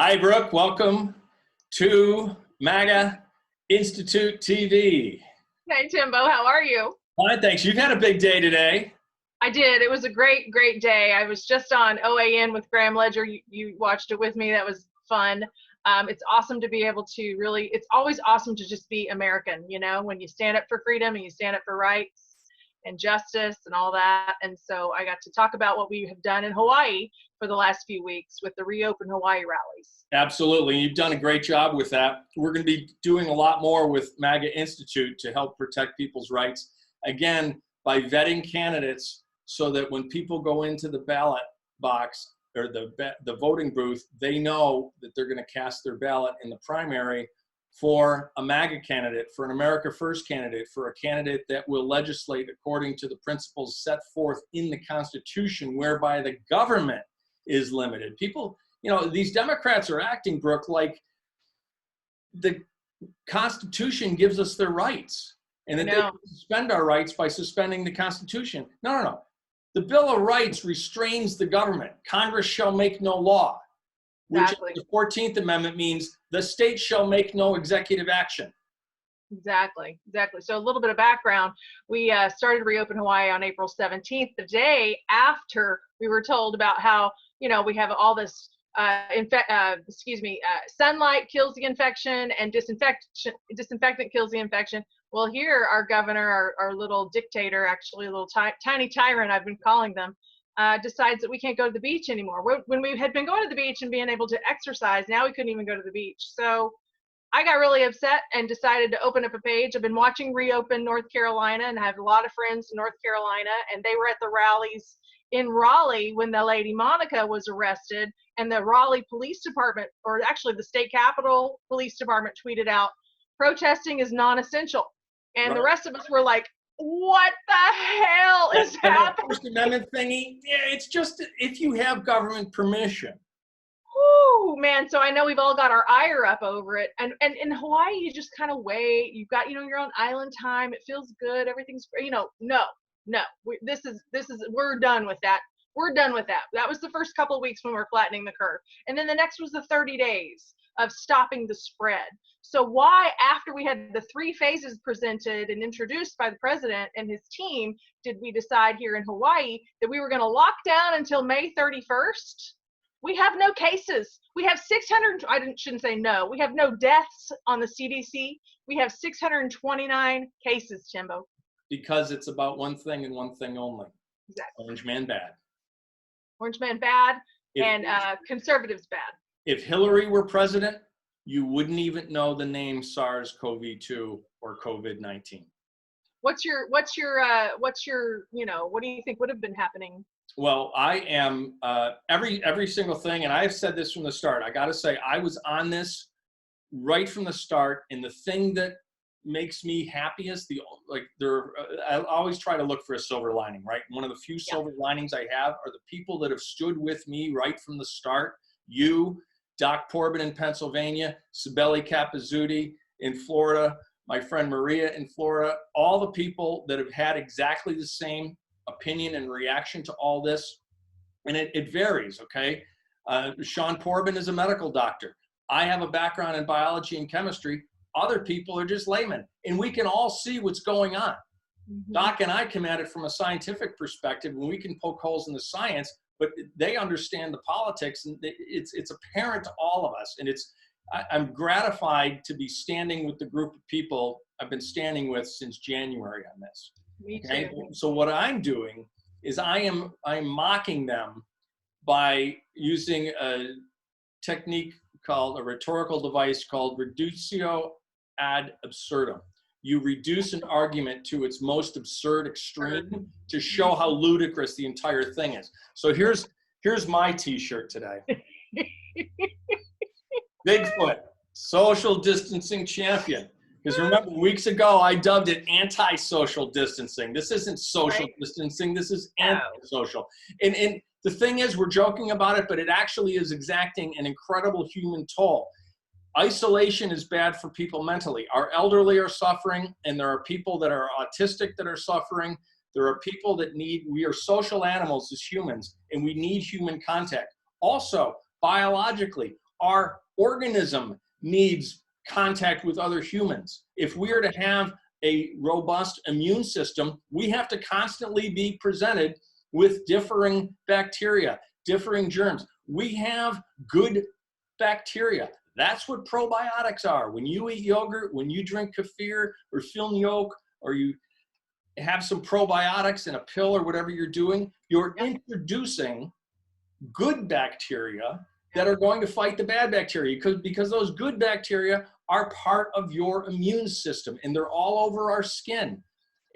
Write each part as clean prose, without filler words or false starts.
Hi, Brooke. Welcome to MAGA Institute TV. Hey, Timbo, how are you? Fine, thanks. You've had a big day today. I did. It was a great day. I was just on OAN with Graham Ledger. You watched it with me. That was fun. It's awesome to be able to really, it's always awesome to just be American, you know, when you stand up for freedom and you stand up for rights and justice and all that. And so I got to talk about what we have done in Hawaii for the last few weeks with the Reopen Hawaii rallies. Absolutely. You've done a great job with that. We're going to be doing a lot more with MAGA Institute to help protect people's rights. Again, by vetting candidates so that when people go into the ballot box or the voting booth, they know that they're going to cast their ballot in the primary for a MAGA candidate, for an America First candidate, for a candidate that will legislate according to the principles set forth in the Constitution, whereby the government is limited. People, you know, these Democrats are acting, Brooke, like the Constitution gives us their rights and that they can suspend our rights by suspending the Constitution. No. The Bill of Rights restrains the government. Congress shall make no law, which the 14th Amendment means the state shall make no executive action. Exactly. So a little bit of background. We started Reopen Hawaii on April 17th, the day after we were told about how, you know, we have all this sunlight kills the infection and disinfectant kills the infection. Well, here our governor, our little dictator, actually a little tiny tyrant, I've been calling them, decides that we can't go to the beach anymore. When we had been going to the beach and being able to exercise, now we couldn't even go to the beach. So I got really upset and decided to open up a page. I've been watching Reopen North Carolina, and I have a lot of friends in North Carolina, and they were at the rallies in Raleigh when the lady Monica was arrested, and the Raleigh Police Department, or actually the state capitol police department, tweeted out, "Protesting is non-essential." And the rest of us were like, what the hell is happening? First Amendment thingy, yeah, it's just if you have government permission. Whoo, man. So I know we've all got our ire up over it. And in Hawaii, you just kind of wait. You've got, you know, your own island time. It feels good. Everything's, you know, no. We're done with that. We're done with that. That was the first couple of weeks when we were flattening the curve. And then the next was the 30 days of stopping the spread. So why, after we had the 3 phases presented and introduced by the president and his team, did we decide here in Hawaii that we were going to lock down until May 31st? We have no cases. We have 600, shouldn't say no. We have no deaths on the CDC. We have 629 cases, Timbo. Because it's about one thing and one thing only. Exactly. Orange man bad. Orange man bad, and conservatives bad. If Hillary were president, you wouldn't even know the name SARS-CoV-2 or COVID-19. What's your, you know, what do you think would have been happening? Well, I am every single thing, and I've said this from the start. I got to say, I was on this right from the start, and the thing that makes me happiest, I always try to look for a silver lining, right? One of the few silver linings I have are the people that have stood with me right from the start. You, Doc Corbin in Pennsylvania, Sibeli Capizzuti in Florida, my friend Maria in Florida, all the people that have had exactly the same opinion and reaction to all this. And it varies, okay? Sean Corbin is a medical doctor. I have a background in biology and chemistry. Other people are just laymen, and we can all see what's going on. Mm-hmm. Doc and I come at it from a scientific perspective, and we can poke holes in the science, but they understand the politics, and it's apparent to all of us. And I'm gratified to be standing with the group of people I've been standing with since January on this. Me too. So what I'm doing is I'm mocking them by using a technique called a rhetorical device called reductio ad absurdum. You reduce an argument to its most absurd extreme to show how ludicrous the entire thing is. So here's my t-shirt today. Bigfoot, social distancing champion. Because remember, weeks ago, I dubbed it anti-social distancing. This isn't social distancing. This is anti-social. And the thing is, we're joking about it, but it actually is exacting an incredible human toll. Isolation is bad for people mentally. Our elderly are suffering, and there are people that are autistic that are suffering. There are people that we are social animals as humans, and we need human contact. Also, biologically, Our organism needs contact with other humans. If we are to have a robust immune system, we have to constantly be presented with differing bacteria, differing germs. We have good bacteria. That's what probiotics are. When you eat yogurt, when you drink kefir or film yolk, or you have some probiotics in a pill or whatever you're doing, you're introducing good bacteria that are going to fight the bad bacteria, because those good bacteria are part of your immune system, and they're all over our skin.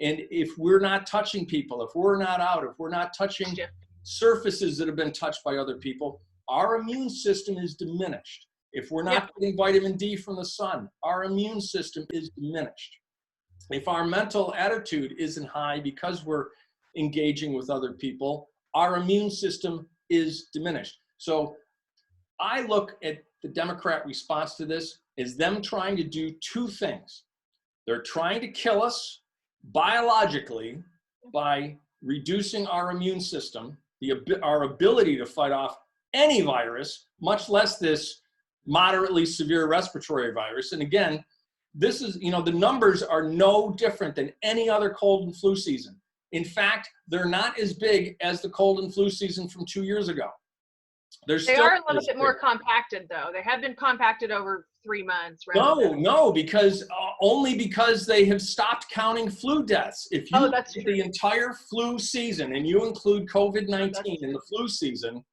And if we're not touching people, if we're not out, if we're not touching surfaces that have been touched by other people, our immune system is diminished. If we're not getting vitamin D from the sun, our immune system is diminished. If our mental attitude isn't high because we're engaging with other people, our immune system is diminished. So I look at the Democrat response to this as them trying to do two things. They're trying to kill us biologically by reducing our immune system, our ability to fight off any virus, much less this moderately severe respiratory virus. And again, this is, the numbers are no different than any other cold and flu season. In fact, they're not as big as the cold and flu season from 2 years ago. They are a little bit more compacted, though. They have been compacted over 3 months. No, because only because they have stopped counting flu deaths. If you look at the entire flu season and you include COVID-19 in the flu season,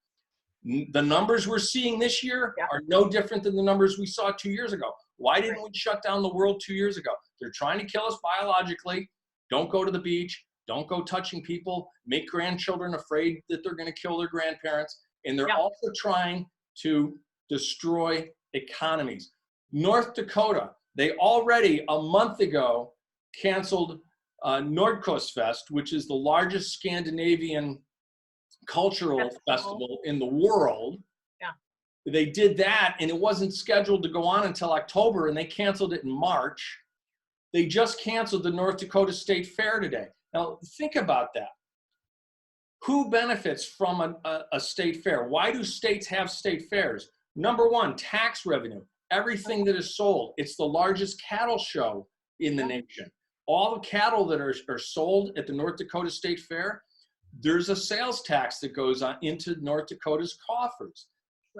the numbers we're seeing this year are no different than the numbers we saw 2 years ago. Why didn't we shut down the world 2 years ago? They're trying to kill us biologically. Don't go to the beach. Don't go touching people. Make grandchildren afraid that they're going to kill their grandparents. And they're also trying to destroy economies. North Dakota, they already a month ago canceled Nordkostfest, which is the largest Scandinavian cultural festival in the world. They did that, and it wasn't scheduled to go on until October, and they canceled it in March. They just canceled the North Dakota State Fair today. Now, think about that. Who benefits from a state fair? Why do states have state fairs? Number one, tax revenue. Everything that is sold. It's the largest cattle show in the nation. All the cattle that are sold at the North Dakota State Fair, there's a sales tax that goes on into North Dakota's coffers.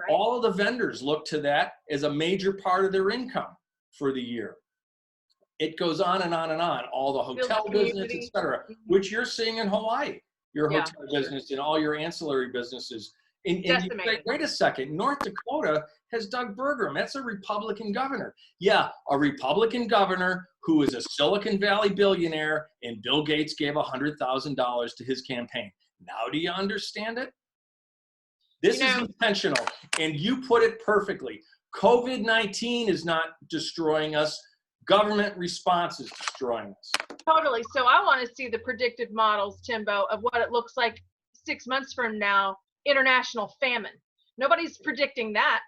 All of the vendors look to that as a major part of their income for the year. It goes on and on and on. All the hotel business, et cetera, which you're seeing in Hawaii. Your hotel business and all your ancillary businesses. And you say, wait a second, North Dakota has Doug Burgum. That's a Republican governor. Yeah, a Republican governor who is a Silicon Valley billionaire, and Bill Gates gave $100,000 to his campaign. Now do you understand it? This is intentional, and you put it perfectly. COVID-19 is not destroying us. Government response is destroying us. Totally. So I want to see the predictive models, Timbo, of what it looks like 6 months from now, international famine. Nobody's predicting that,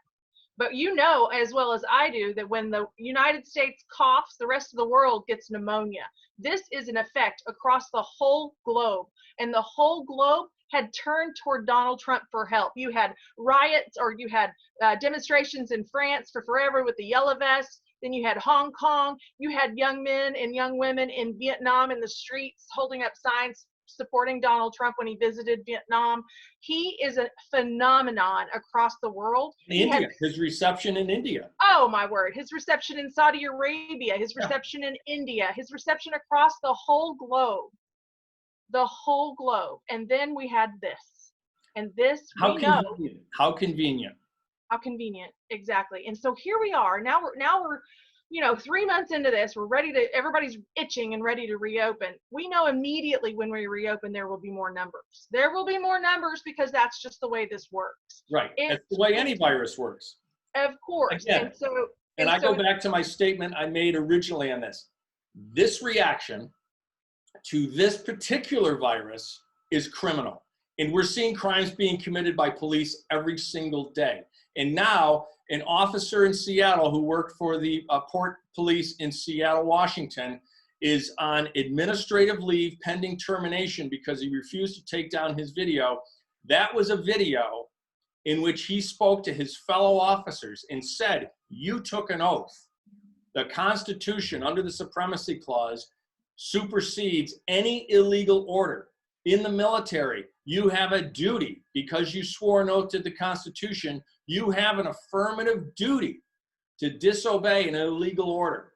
but you know as well as I do that when the United States coughs, the rest of the world gets pneumonia. This is an effect across the whole globe, and the whole globe had turned toward Donald Trump for help. You had riots, or you had demonstrations in France for forever with the yellow vests. Then you had Hong Kong. You had young men and young women in Vietnam in the streets holding up signs supporting Donald Trump when he visited Vietnam. He is a phenomenon across the world. His reception in India. Oh, my word. His reception in Saudi Arabia, his reception in India, his reception across the whole globe. The whole globe. And then we had this. And this, How convenient. How convenient, exactly. And so here we are. Now we're 3 months into this. We're ready to. Everybody's itching and ready to reopen. We know immediately when we reopen there will be more numbers. There will be more numbers because that's just the way this works. Right. It's the way any virus works. Of course. Again, and I go back to my statement I made originally on this. This reaction to this particular virus is criminal, and we're seeing crimes being committed by police every single day. And now an officer in Seattle who worked for the Port Police in Seattle, Washington, is on administrative leave pending termination because he refused to take down his video. That was a video in which he spoke to his fellow officers and said, you took an oath. The Constitution, under the Supremacy Clause, supersedes any illegal order. In the military, you have a duty, because you swore an oath to the Constitution, you have an affirmative duty to disobey an illegal order.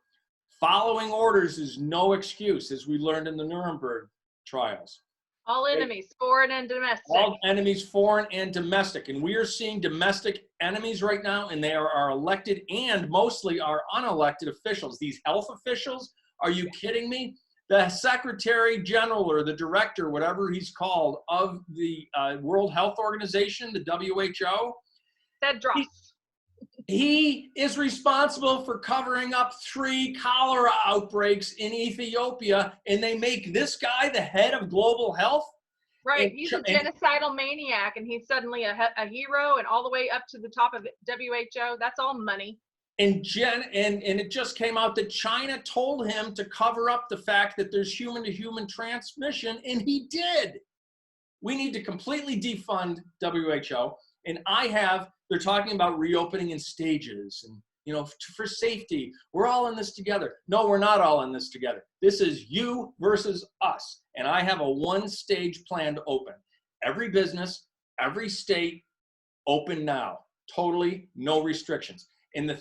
Following orders is no excuse, as we learned in the Nuremberg trials. All enemies, foreign and domestic. All enemies, foreign and domestic. And we are seeing domestic enemies right now, and they are our elected and mostly our unelected officials. These health officials, are you kidding me? The Secretary General or the Director, whatever he's called, of the World Health Organization, the WHO, Tedros. He is responsible for covering up 3 cholera outbreaks in Ethiopia, and they make this guy the head of global health? Right, he's a genocidal maniac, and he's suddenly a hero, and all the way up to the top of WHO. That's all money. And it just came out that China told him to cover up the fact that there's human-to-human transmission, and he did. We need to completely defund WHO, and they're talking about reopening in stages and, you know, for safety. We're all in this together. No, we're not all in this together. This is you versus us. And I have a 1-stage plan to open. Every business, every state, open now. Totally no restrictions. And the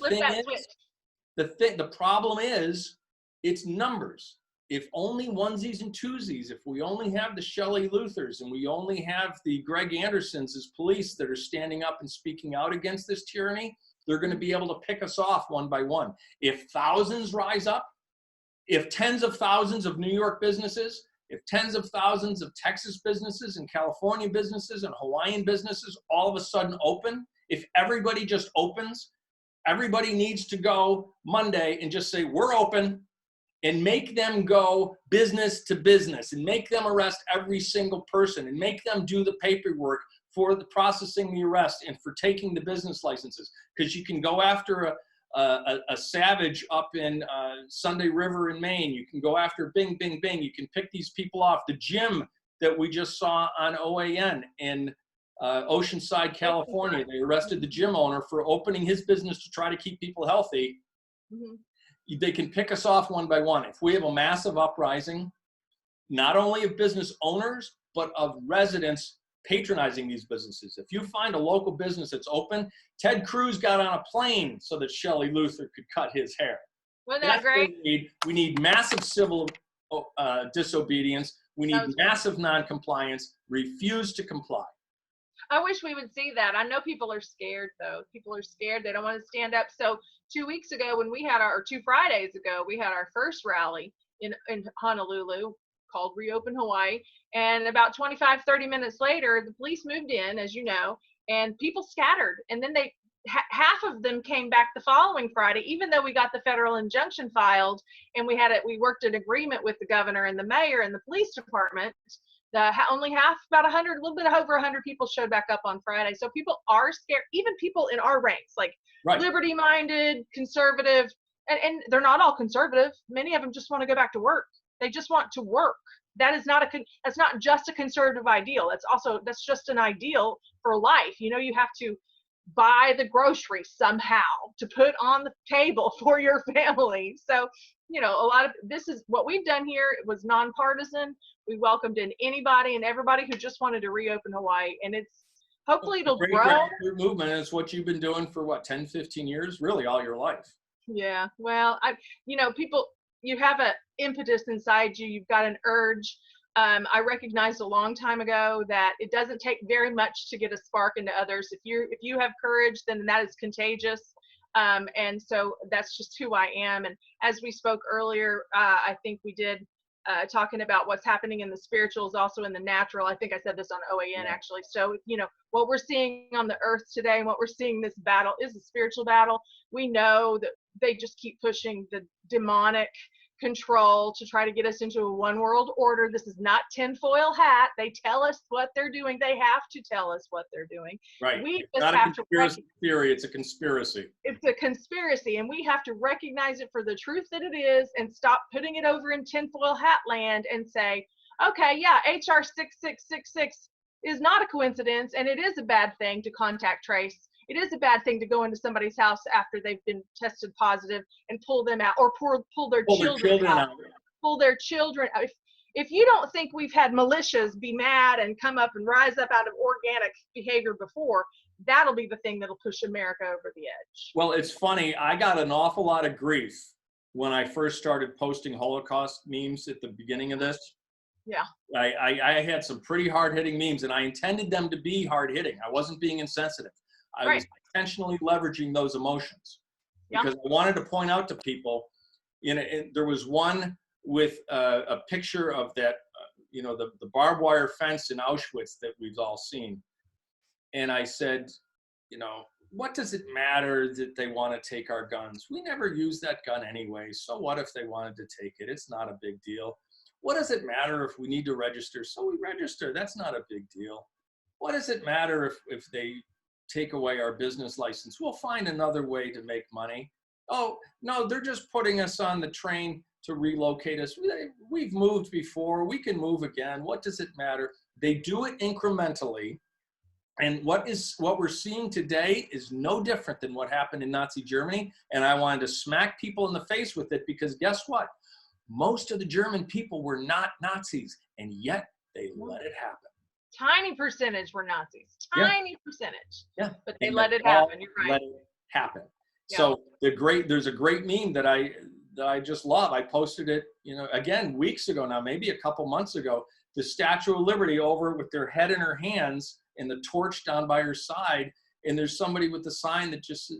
problem is, it's numbers. If only onesies and twosies, if we only have the Shelley Luthers and we only have the Greg Andersons as police that are standing up and speaking out against this tyranny, they're going to be able to pick us off one by one. If thousands rise up, if tens of thousands of New York businesses, if tens of thousands of Texas businesses and California businesses and Hawaiian businesses all of a sudden open, if everybody just opens, everybody needs to go Monday and just say, we're open, and make them go business to business and make them arrest every single person and make them do the paperwork for the processing the arrest and for taking the business licenses. Because you can go after a savage up in Sunday River in Maine. You can go after Bing, Bing, Bing. You can pick these people off. The gym that we just saw on OAN in Oceanside, California, they arrested the gym owner for opening his business to try to keep people healthy. Mm-hmm. They can pick us off one by one. If we have a massive uprising, not only of business owners, but of residents patronizing these businesses. If you find a local business that's open, Ted Cruz got on a plane so that Shelley Luther could cut his hair. Wasn't that great? We need massive civil disobedience. We need massive noncompliance. Refuse to comply. I wish we would see that. I know people are scared, though. People are scared. They don't want to stand up. So 2 weeks ago when we had or 2 Fridays ago, we had our first rally in Honolulu called Reopen Hawaii. And about 25, 30 minutes later, the police moved in, as you know, and people scattered. And then half of them came back the following Friday, even though we got the federal injunction filed and we worked an agreement with the governor and the mayor and the police department. Only about 100, a little bit over 100 people showed back up on Friday. So people are scared, even people in our ranks, like liberty-minded, conservative, and they're not all conservative. Many of them just want to go back to work. They just want to work. That's not just a conservative ideal. That's just an ideal for life. You know, you have to buy the groceries somehow to put on the table for your family. So, you know, this is what we've done here. It was nonpartisan. We welcomed in anybody and everybody who just wanted to reopen Hawaii, and hopefully it'll grow. Movement is what you've been doing for 10, 15 years, really all your life. Yeah. Well, people, you have an impetus inside you. You've got an urge. I recognized a long time ago that it doesn't take very much to get a spark into others. If you have courage, then that is contagious. And so that's just who I am. And as we spoke earlier, I think we did talking about what's happening in the spiritual is also in the natural. I think I said this on OAN actually. So, you know, what we're seeing on the earth today and what we're seeing this battle is a spiritual battle. We know that they just keep pushing the demonic control to try to get us into a one world order. This is not tinfoil hat. They tell us what they're doing. They have to tell us what they're doing. Right. We it's just not have a conspiracy theory. It's a conspiracy. It's a conspiracy, and we have to recognize it for the truth that it is and stop putting it over in tinfoil hat land and say, okay, yeah, HR 6666 is not a coincidence, and it is a bad thing to contact trace. It is a bad thing to go into somebody's house after they've been tested positive and pull them out, or pull their children out. Pull their children out. If you don't think we've had militias be mad and come up and rise up out of organic behavior before, that'll be the thing that'll push America over the edge. Well, it's funny. I got an awful lot of grief when I first started posting Holocaust memes at the beginning of this. Yeah. I had some pretty hard-hitting memes, and I intended them to be hard-hitting. I wasn't being insensitive. I was intentionally leveraging those emotions because I wanted to point out to people, there was one with a picture of that, the barbed wire fence in Auschwitz that we've all seen. And I said, what does it matter that they want to take our guns? We never use that gun anyway. So what if they wanted to take it? It's not a big deal. What does it matter if we need to register? So we register. That's not a big deal. What does it matter if they take away our business license? We'll find another way to make money. Oh, no, they're just putting us on the train to relocate us. We've moved before. We can move again. What does it matter? They do it incrementally. And what we're seeing today is no different than what happened in Nazi Germany. And I wanted to smack people in the face with it because guess what? Most of the German people were not Nazis, and yet they let it happen. Tiny percentage were Nazis. Tiny percentage. Yeah. But they let it happen. You're right. Let it happen. Yeah. So there's a great meme that I just love. I posted it, again, weeks ago now, maybe a couple months ago. The Statue of Liberty over with their head in her hands and the torch down by her side. And there's somebody with the sign that just,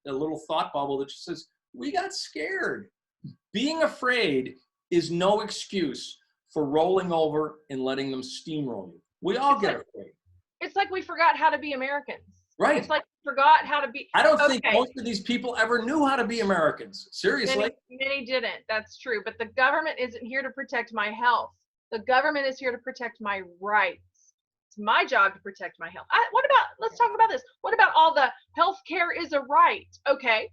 a little thought bubble that just says, we got scared. Being afraid is no excuse for rolling over and letting them steamroll you. We all get afraid. It's like we forgot how to be Americans. Right. It's like we forgot how to be. I don't think most of these people ever knew how to be Americans. Seriously. Many didn't. That's true. But the government isn't here to protect my health. The government is here to protect my rights. It's my job to protect my health. Let's talk about this. What about all the health care is a right? Okay.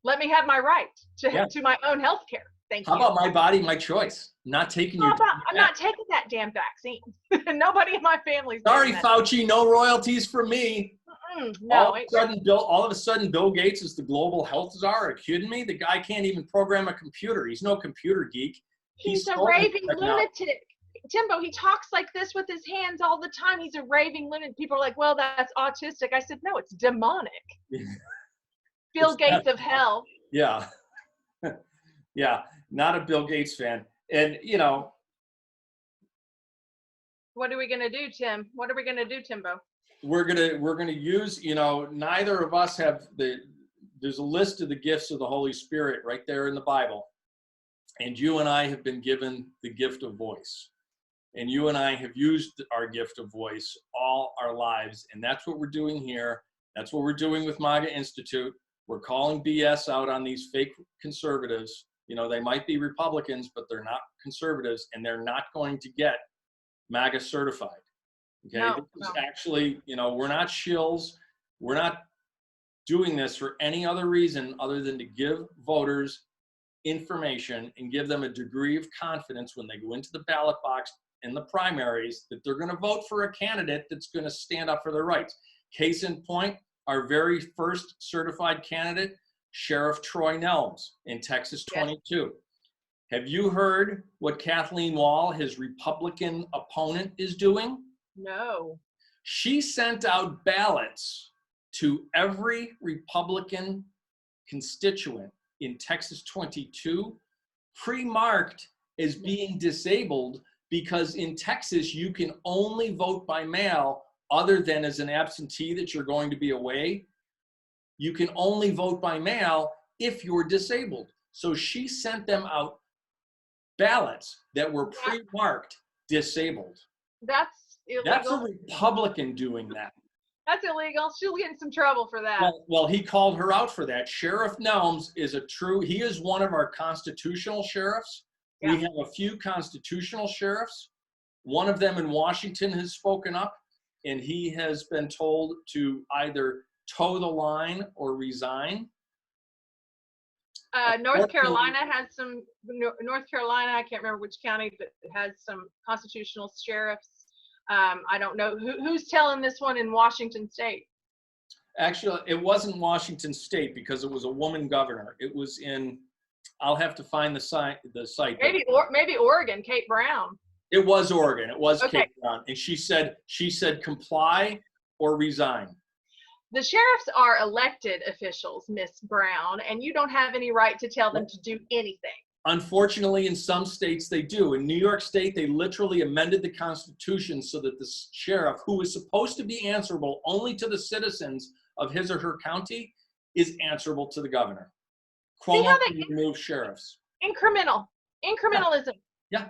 Let me have my right to my own health care. Thank you. How about my body, my choice? Not taking your. I'm not taking that damn vaccine. Nobody in my family's. Sorry, Fauci, no royalties for me. No. All of a sudden, Bill Gates is the global health czar. Are you kidding me? The guy can't even program a computer. He's no computer geek. He's a raving lunatic. Timbo, he talks like this with his hands all the time. He's a raving lunatic. People are like, well, that's autistic. I said, no, it's demonic. Bill Gates of hell. Yeah. Yeah. Not a Bill Gates fan. And, what are we going to do, Tim? What are we going to do, Timbo? We're going to use, neither of us have there's a list of the gifts of the Holy Spirit right there in the Bible. And you and I have been given the gift of voice. And you and I have used our gift of voice all our lives. And that's what we're doing here. That's what we're doing with MAGA Institute. We're calling BS out on these fake conservatives. They might be Republicans, but they're not conservatives, and they're not going to get MAGA certified. Okay, no. Actually, we're not shills. We're not doing this for any other reason other than to give voters information and give them a degree of confidence when they go into the ballot box in the primaries that they're going to vote for a candidate that's going to stand up for their rights. Case in point, our very first certified candidate, Sheriff Troy Nelms in Texas 22. Yes. Have you heard what Kathleen Wall, his Republican opponent, is doing? No. She sent out ballots to every Republican constituent in Texas 22, pre-marked as being disabled, because in Texas, you can only vote by mail other than as an absentee that you're going to be away. You can only vote by mail if you're disabled. So she sent them out ballots that were pre-marked disabled. That's illegal. That's a Republican doing that. That's illegal. She'll get in some trouble for that. Well, he called her out for that. Sheriff Nelms is he is one of our constitutional sheriffs. Yeah. We have a few constitutional sheriffs. One of them in Washington has spoken up, and he has been told to either toe the line or resign. North Carolina has some. North Carolina, I can't remember which county, but it has some constitutional sheriffs. I don't know who's telling this one in Washington State. Actually, it wasn't Washington State because it was a woman governor. It was in, I'll have to find the site. Maybe Oregon, Kate Brown. It was Oregon. It was Okay. Kate Brown. And she said comply or resign. The sheriffs are elected officials, Miss Brown, and you don't have any right to tell them to do anything. Unfortunately, in some states they do. In New York State, they literally amended the Constitution so that the sheriff, who is supposed to be answerable only to the citizens of his or her county, is answerable to the governor. Cuomo removed sheriffs. Incrementalism. Yeah.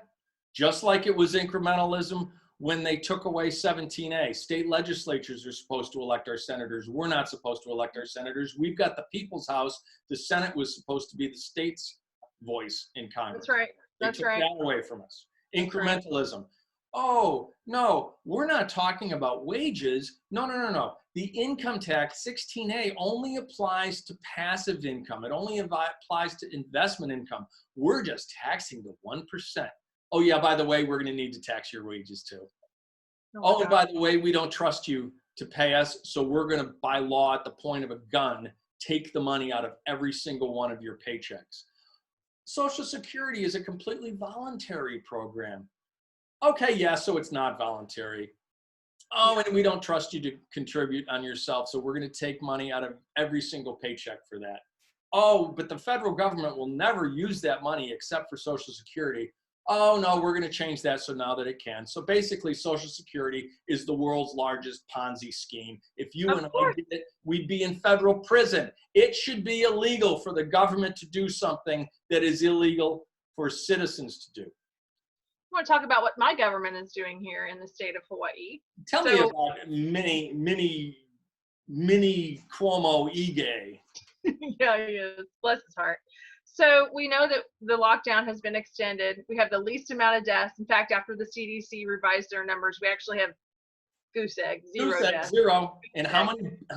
Just like it was incrementalism when they took away 17A. State legislatures are supposed to elect our senators. We're not supposed to elect our senators. We've got the people's house. The Senate was supposed to be the state's voice in Congress. That's right. They took that away from us. Incrementalism. Oh, no, we're not talking about wages. No. The income tax, 16A, only applies to passive income. It only applies to investment income. We're just taxing the 1%. Oh, yeah, by the way, we're going to need to tax your wages too. Oh, and by the way, we don't trust you to pay us, so we're going to, by law, at the point of a gun, take the money out of every single one of your paychecks. Social Security is a completely voluntary program. Okay, yeah, so it's not voluntary. Oh, and we don't trust you to contribute on yourself, so we're going to take money out of every single paycheck for that. Oh, but the federal government will never use that money except for Social Security. Oh, no, we're going to change that so now that it can. So basically, Social Security is the world's largest Ponzi scheme. If you and I did it, we'd be in federal prison. It should be illegal for the government to do something that is illegal for citizens to do. I want to talk about what my government is doing here in the state of Hawaii. Tell me about mini Cuomo Ige. Yeah, he is. Bless his heart. So we know that the lockdown has been extended. We have the least amount of deaths. In fact, after the CDC revised their numbers, we actually have zero deaths. Zero. And how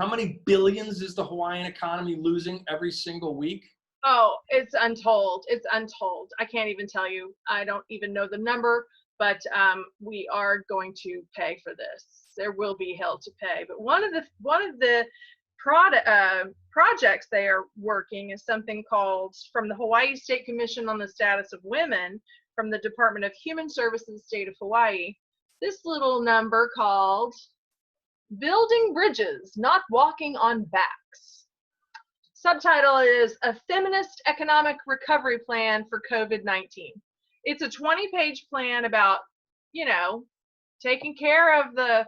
many billions is the Hawaiian economy losing every single week? Oh, it's untold. It's untold. I can't even tell you. I don't even know the number, but we are going to pay for this. There will be hell to pay. But one of the projects they are working is something called, from the Hawaii State Commission on the Status of Women, from the Department of Human Services, State of Hawaii, this little number called Building Bridges, Not Walking on Backs. Subtitle is A Feminist Economic Recovery Plan for COVID-19. It's a 20-page plan about, taking care of the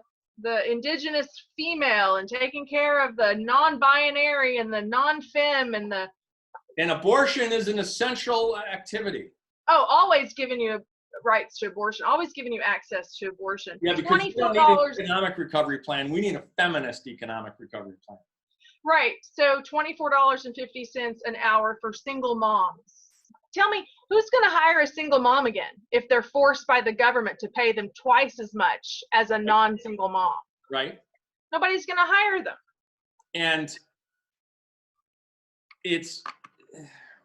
indigenous female and taking care of the non-binary and the non-femme and abortion is an essential activity. Oh, always giving you rights to abortion, always giving you access to abortion. Yeah, because we don't need an economic recovery plan. We need a feminist economic recovery plan. Right. So $24.50 an hour for single moms. Tell me, who's going to hire a single mom again if they're forced by the government to pay them twice as much as a non-single mom? Right. Nobody's going to hire them. And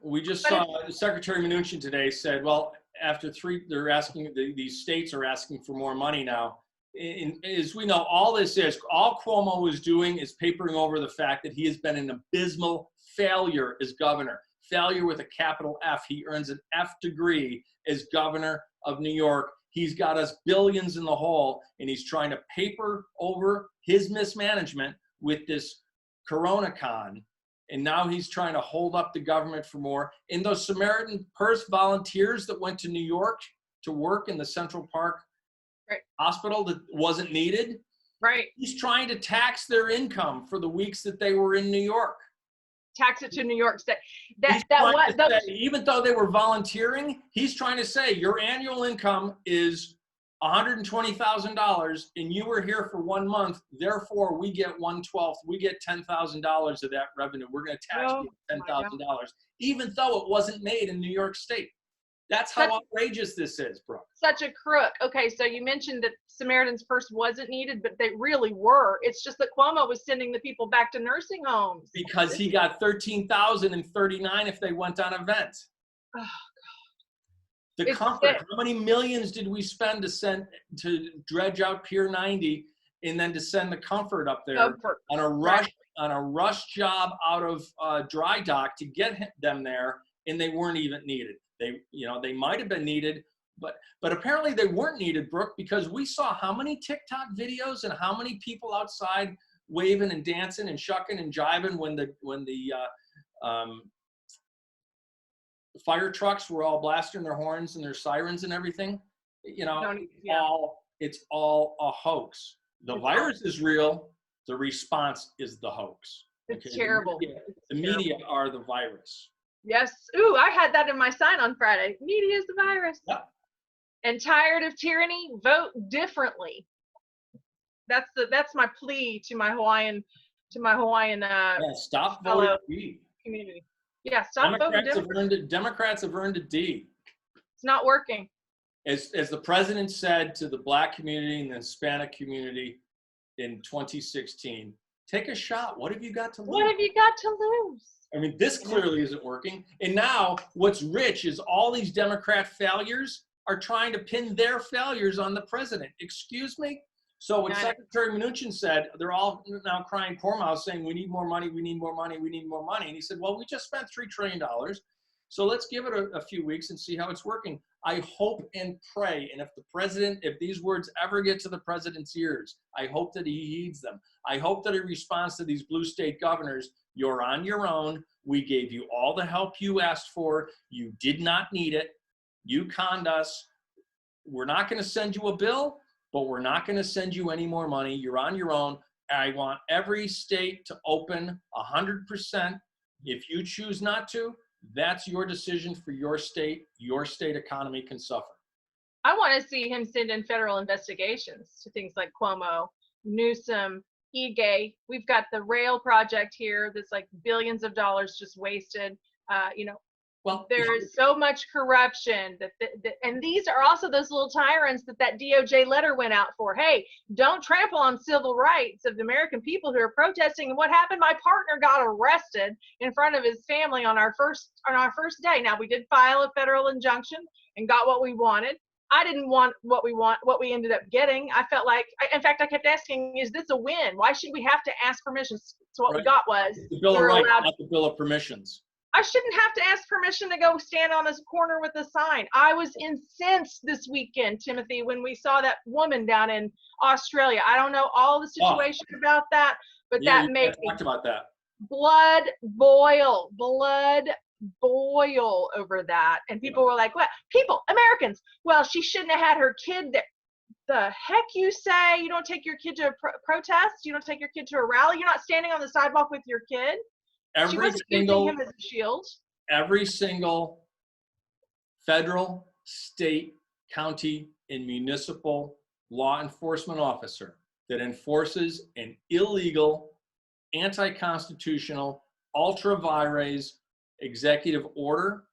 we just saw Secretary Mnuchin today said, well, after these states are asking for more money now. As we know, all Cuomo is doing is papering over the fact that he has been an abysmal failure as governor. Failure with a capital F. He earns an F degree as governor of New York. He's got us billions in the hole, and he's trying to paper over his mismanagement with this Corona con. And now he's trying to hold up the government for more. And those Samaritan Purse volunteers that went to New York to work in the Central Park hospital that wasn't needed. Right. He's trying to tax their income for the weeks that they were in New York. Tax it to New York State. Even though they were volunteering, he's trying to say your annual income is $120,000 and you were here for 1 month. Therefore, we get 1/12. We get $10,000 of that revenue. We're going to tax you $10,000, even though it wasn't made in New York State. That's how outrageous this is, Brooke. Such a crook. Okay, so you mentioned that Samaritan's Purse wasn't needed, but they really were. It's just that Cuomo was sending the people back to nursing homes. Because he got $13,039 if they went on events. Oh, The comfort. How many millions did we spend to dredge out Pier 90 and then to send the comfort up there on a rush job out of dry dock to get them there, and they weren't even needed. They might have been needed, but apparently they weren't needed, Brooke, because we saw how many TikTok videos and how many people outside waving and dancing and shucking and jiving when the fire trucks were all blasting their horns and their sirens and everything. It's all a hoax. The virus is real. The response is the hoax. It's terrible. The media are the virus. Yes. Ooh, I had that in my sign on Friday. Media is the virus. Yep. And tired of tyranny, vote differently. That's my plea to my Hawaiian stop voting D community. Yeah, stop voting differently. Democrats have earned a D. It's not working. As the president said to the Black community and the Hispanic community in 2016, take a shot. What have you got to lose? What have you got to lose? I mean, this clearly isn't working. And now what's rich is all these Democrat failures are trying to pin their failures on the president. Excuse me? So when Secretary Mnuchin said, they're all now crying poor mouth saying, we need more money, we need more money, we need more money. And he said, well, we just spent $3 trillion. So let's give it a few weeks and see how it's working. I hope and pray, and if these words ever get to the president's ears, I hope that he heeds them. I hope that he responds to these blue state governors. You're on your own. We gave you all the help you asked for. You did not need it. You conned us. We're not going to send you a bill, but we're not going to send you any more money. You're on your own. I want every state to open 100%. If you choose not to, that's your decision for your state. Your state economy can suffer. I want to see him send in federal investigations to things like Cuomo, Newsom, Ige. We've got the rail project here that's like billions of dollars just wasted. Well, there is so much corruption and these are also those little tyrants that DOJ letter went out for. Hey, don't trample on civil rights of the American people who are protesting. And what happened? My partner got arrested in front of his family on our first day. Now, we did file a federal injunction and got what we wanted. I didn't want what we ended up getting. I felt like, in fact, I kept asking, is this a win? Why should we have to ask permissions? So what we got was the Bill of Rights, not the Bill of Permissions. I shouldn't have to ask permission to go stand on this corner with a sign. I was incensed this weekend, Timothy, when we saw that woman down in Australia. I don't know all the situation about that, but that made me talked about that. Blood boil over that. And people were like, what? Americans, well, she shouldn't have had her kid there. The heck you say? You don't take your kid to a protest? You don't take your kid to a rally? You're not standing on the sidewalk with your kid? She wasn't using him as a shield. Every single federal, state, county, and municipal law enforcement officer that enforces an illegal, anti-constitutional, ultra vires executive order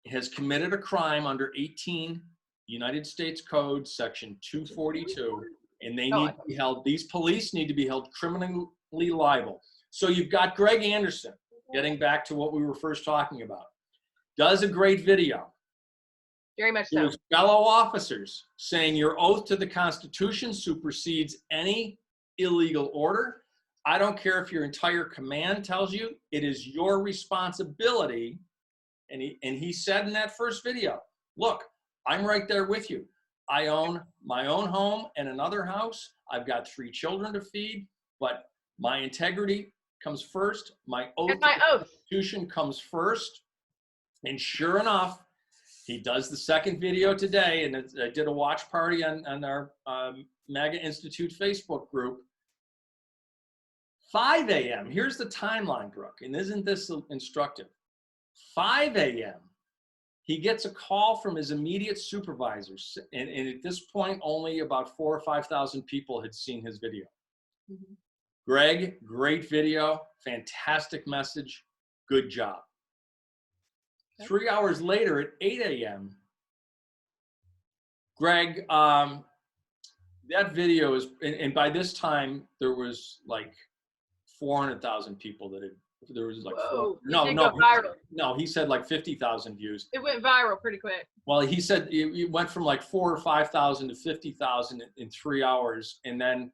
has committed a crime under 18 United States Code, Section 242, and they need to be held. These police need to be held criminally liable. So you've got Greg Anderson, getting back to what we were first talking about, does a great video. Very much so. To his fellow officers saying your oath to the Constitution supersedes any illegal order. I don't care if your entire command tells you, it is your responsibility. And he said in that first video, look, I'm right there with you. I own my own home and another house. I've got 3 children to feed, but my integrity comes first. My oath to the Constitution comes first. And sure enough, he does the second video today, and I did a watch party on our MAGA Institute Facebook group. 5 a.m. Here's the timeline, Brooke, and isn't this instructive? 5 a.m. He gets a call from his immediate supervisors, and at this point, only about 4,000 or 5,000 people had seen his video. Mm-hmm. Greg, great video, fantastic message, good job. Okay. 3 hours later at 8 a.m., Greg, that video is, and by this time there was like 400,000 people that had There was like Whoa, no, he said like 50,000 views. It went viral pretty quick. Well, he said it went from like 4,000 or 5,000 to 50,000 in 3 hours. And then,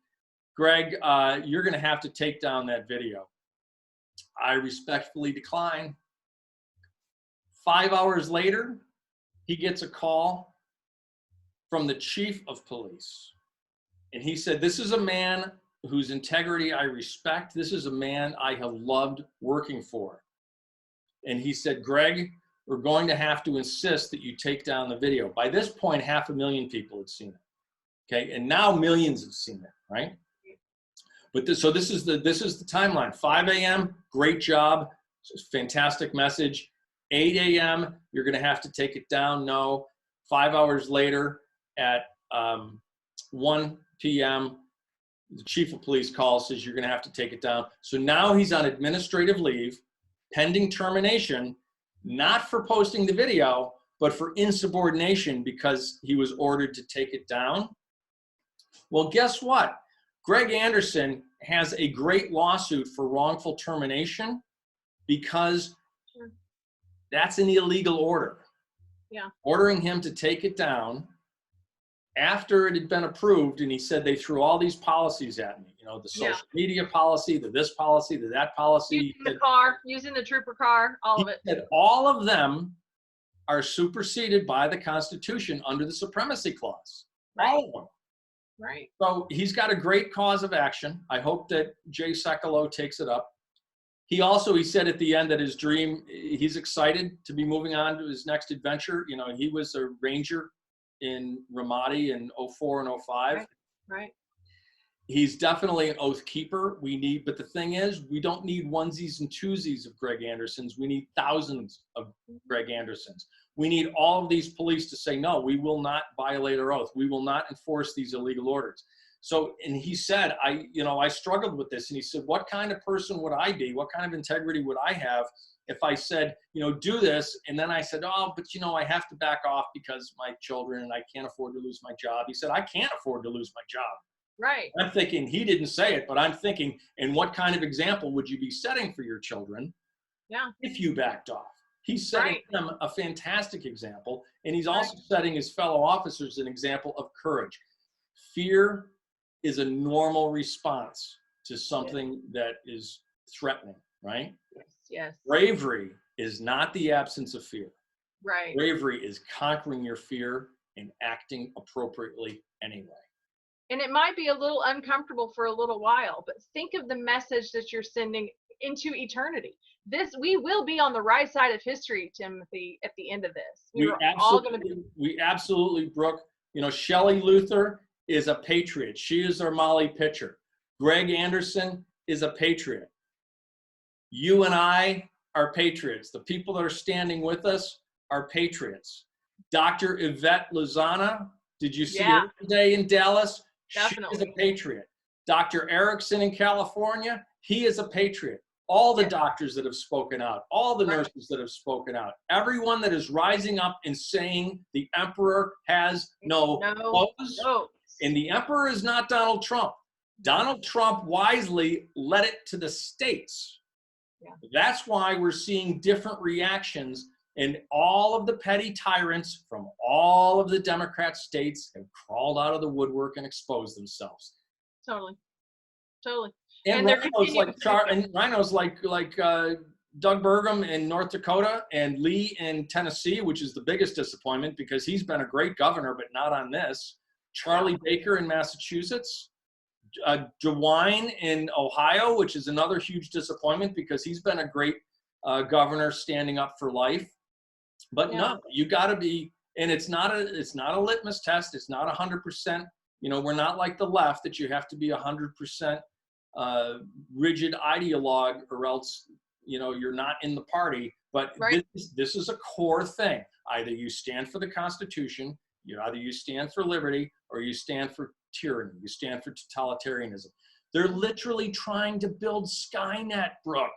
Greg, you're going to have to take down that video. I respectfully decline. 5 hours later, he gets a call from the chief of police. And he said, this is a man whose integrity I respect. This is a man I have loved working for. And he said, Greg, we're going to have to insist that you take down the video. By this point, 500,000 people had seen it. Okay, and now millions have seen it, right? But this is the timeline. 5 a.m., great job, fantastic message. 8 a.m., you're going to have to take it down. No. 5 hours later, at 1 p.m., the chief of police calls, says you're going to have to take it down. So now he's on administrative leave, pending termination, not for posting the video, but for insubordination because he was ordered to take it down. Well, guess what? Greg Anderson has a great lawsuit for wrongful termination because that's an illegal order. Yeah. Ordering him to take it down after it had been approved, and he said they threw all these policies at me. You know, the social media policy, the this policy, the that policy. Using the car, using the trooper car, all of it. Said all of them are superseded by the Constitution under the Supremacy Clause. Right. All of them. Right. So he's got a great cause of action. I hope that Jay Sekulow takes it up. He said at the end that his dream, he's excited to be moving on to his next adventure. You know, he was a ranger in Ramadi in 04 and 05. Right. He's definitely an oath keeper. But the thing is, we don't need onesies and twosies of Greg Andersons. We need thousands of Greg Andersons. We need all of these police to say, no, we will not violate our oath. We will not enforce these illegal orders. So, and he said, I struggled with this. And he said, what kind of person would I be? What kind of integrity would I have if I said, do this? And then I said, oh, but I have to back off because my children and I can't afford to lose my job. He said, I can't afford to lose my job. Right. I'm thinking, he didn't say it, but I'm thinking, and what kind of example would you be setting for your children if you backed off? He's setting them a fantastic example, and he's also setting his fellow officers an example of courage. Fear is a normal response to something that is threatening, right? Yes. Bravery is not the absence of fear. Right. Bravery is conquering your fear and acting appropriately anyway. And it might be a little uncomfortable for a little while, but think of the message that you're sending into eternity. We will be on the right side of history, Timothy, at the end of this. We absolutely, Brooke, Shelley Luther is a patriot. She is our Molly Pitcher. Greg Anderson is a patriot. You and I are patriots. The people that are standing with us are patriots. Dr. Yvette Lozana, did you see her today in Dallas? Definitely. She is a patriot. Dr. Erickson in California, he is a patriot. All the doctors that have spoken out, all the nurses that have spoken out, everyone that is rising up and saying the emperor has no clothes. No. And the emperor is not Donald Trump. Donald Trump wisely led it to the states. Yeah. That's why we're seeing different reactions, and all of the petty tyrants from all of the Democrat states have crawled out of the woodwork and exposed themselves. Totally. And rhinos like Doug Burgum in North Dakota and Lee in Tennessee, which is the biggest disappointment because he's been a great governor, but not on this. Charlie Baker in Massachusetts. DeWine in Ohio, which is another huge disappointment because he's been a great governor standing up for life. But no, you got to be, and it's not a litmus test. It's not 100%. We're not like the left that you have to be 100% rigid ideologue or else, you're not in the party. But this is a core thing. Either you stand for the Constitution, either you stand for liberty, or you stand for tyranny. You stand for totalitarianism. They're literally trying to build Skynet, Brooke.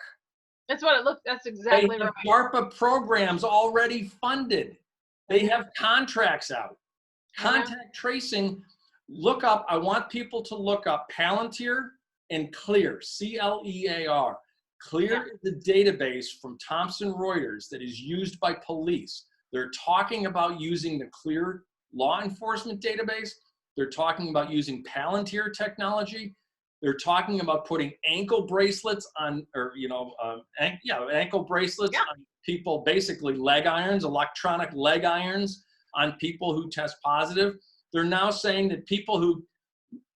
That's what it looks. That's exactly right. They have DARPA programs already funded. They have contracts out. Contact tracing. Look up. I want people to look up Palantir and Clear. CLEAR. Clear is the database from Thomson Reuters that is used by police. They're talking about using the Clear law enforcement database. They're talking about using Palantir technology. They're talking about putting ankle bracelets on, or, ankle bracelets on people, basically leg irons, electronic leg irons on people who test positive. They're now saying that people who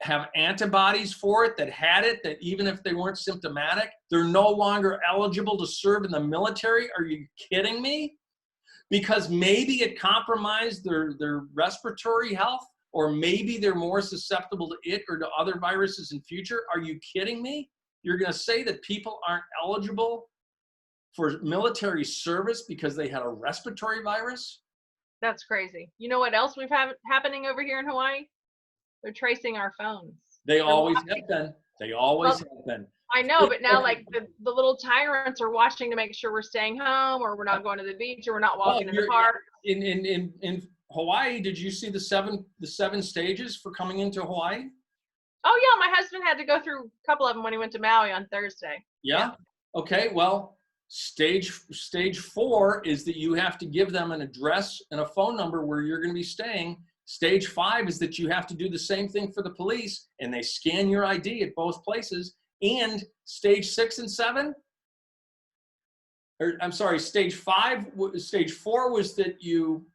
have antibodies for it, that had it, that even if they weren't symptomatic, they're no longer eligible to serve in the military. Are you kidding me? Because maybe it compromised their respiratory health, or maybe they're more susceptible to it or to other viruses in future. Are you kidding me? You're going to say that people aren't eligible for military service because they had a respiratory virus? That's crazy. You know what else we've had happening over here in Hawaii? They're tracing our phones. They always have been. They always have been. I know, but now like the little tyrants are watching to make sure we're staying home, or we're not going to the beach, or we're not walking in the park. In Hawaii, did you see the seven stages for coming into Hawaii? Oh yeah, my husband had to go through a couple of them when he went to Maui on Thursday. Yeah. Okay. Well, stage 4 is that you have to give them an address and a phone number where you're going to be staying. Stage 5 is that you have to do the same thing for the police, and they scan your ID at both places. And stage 6 and 7, or I'm sorry, stage 4 was that you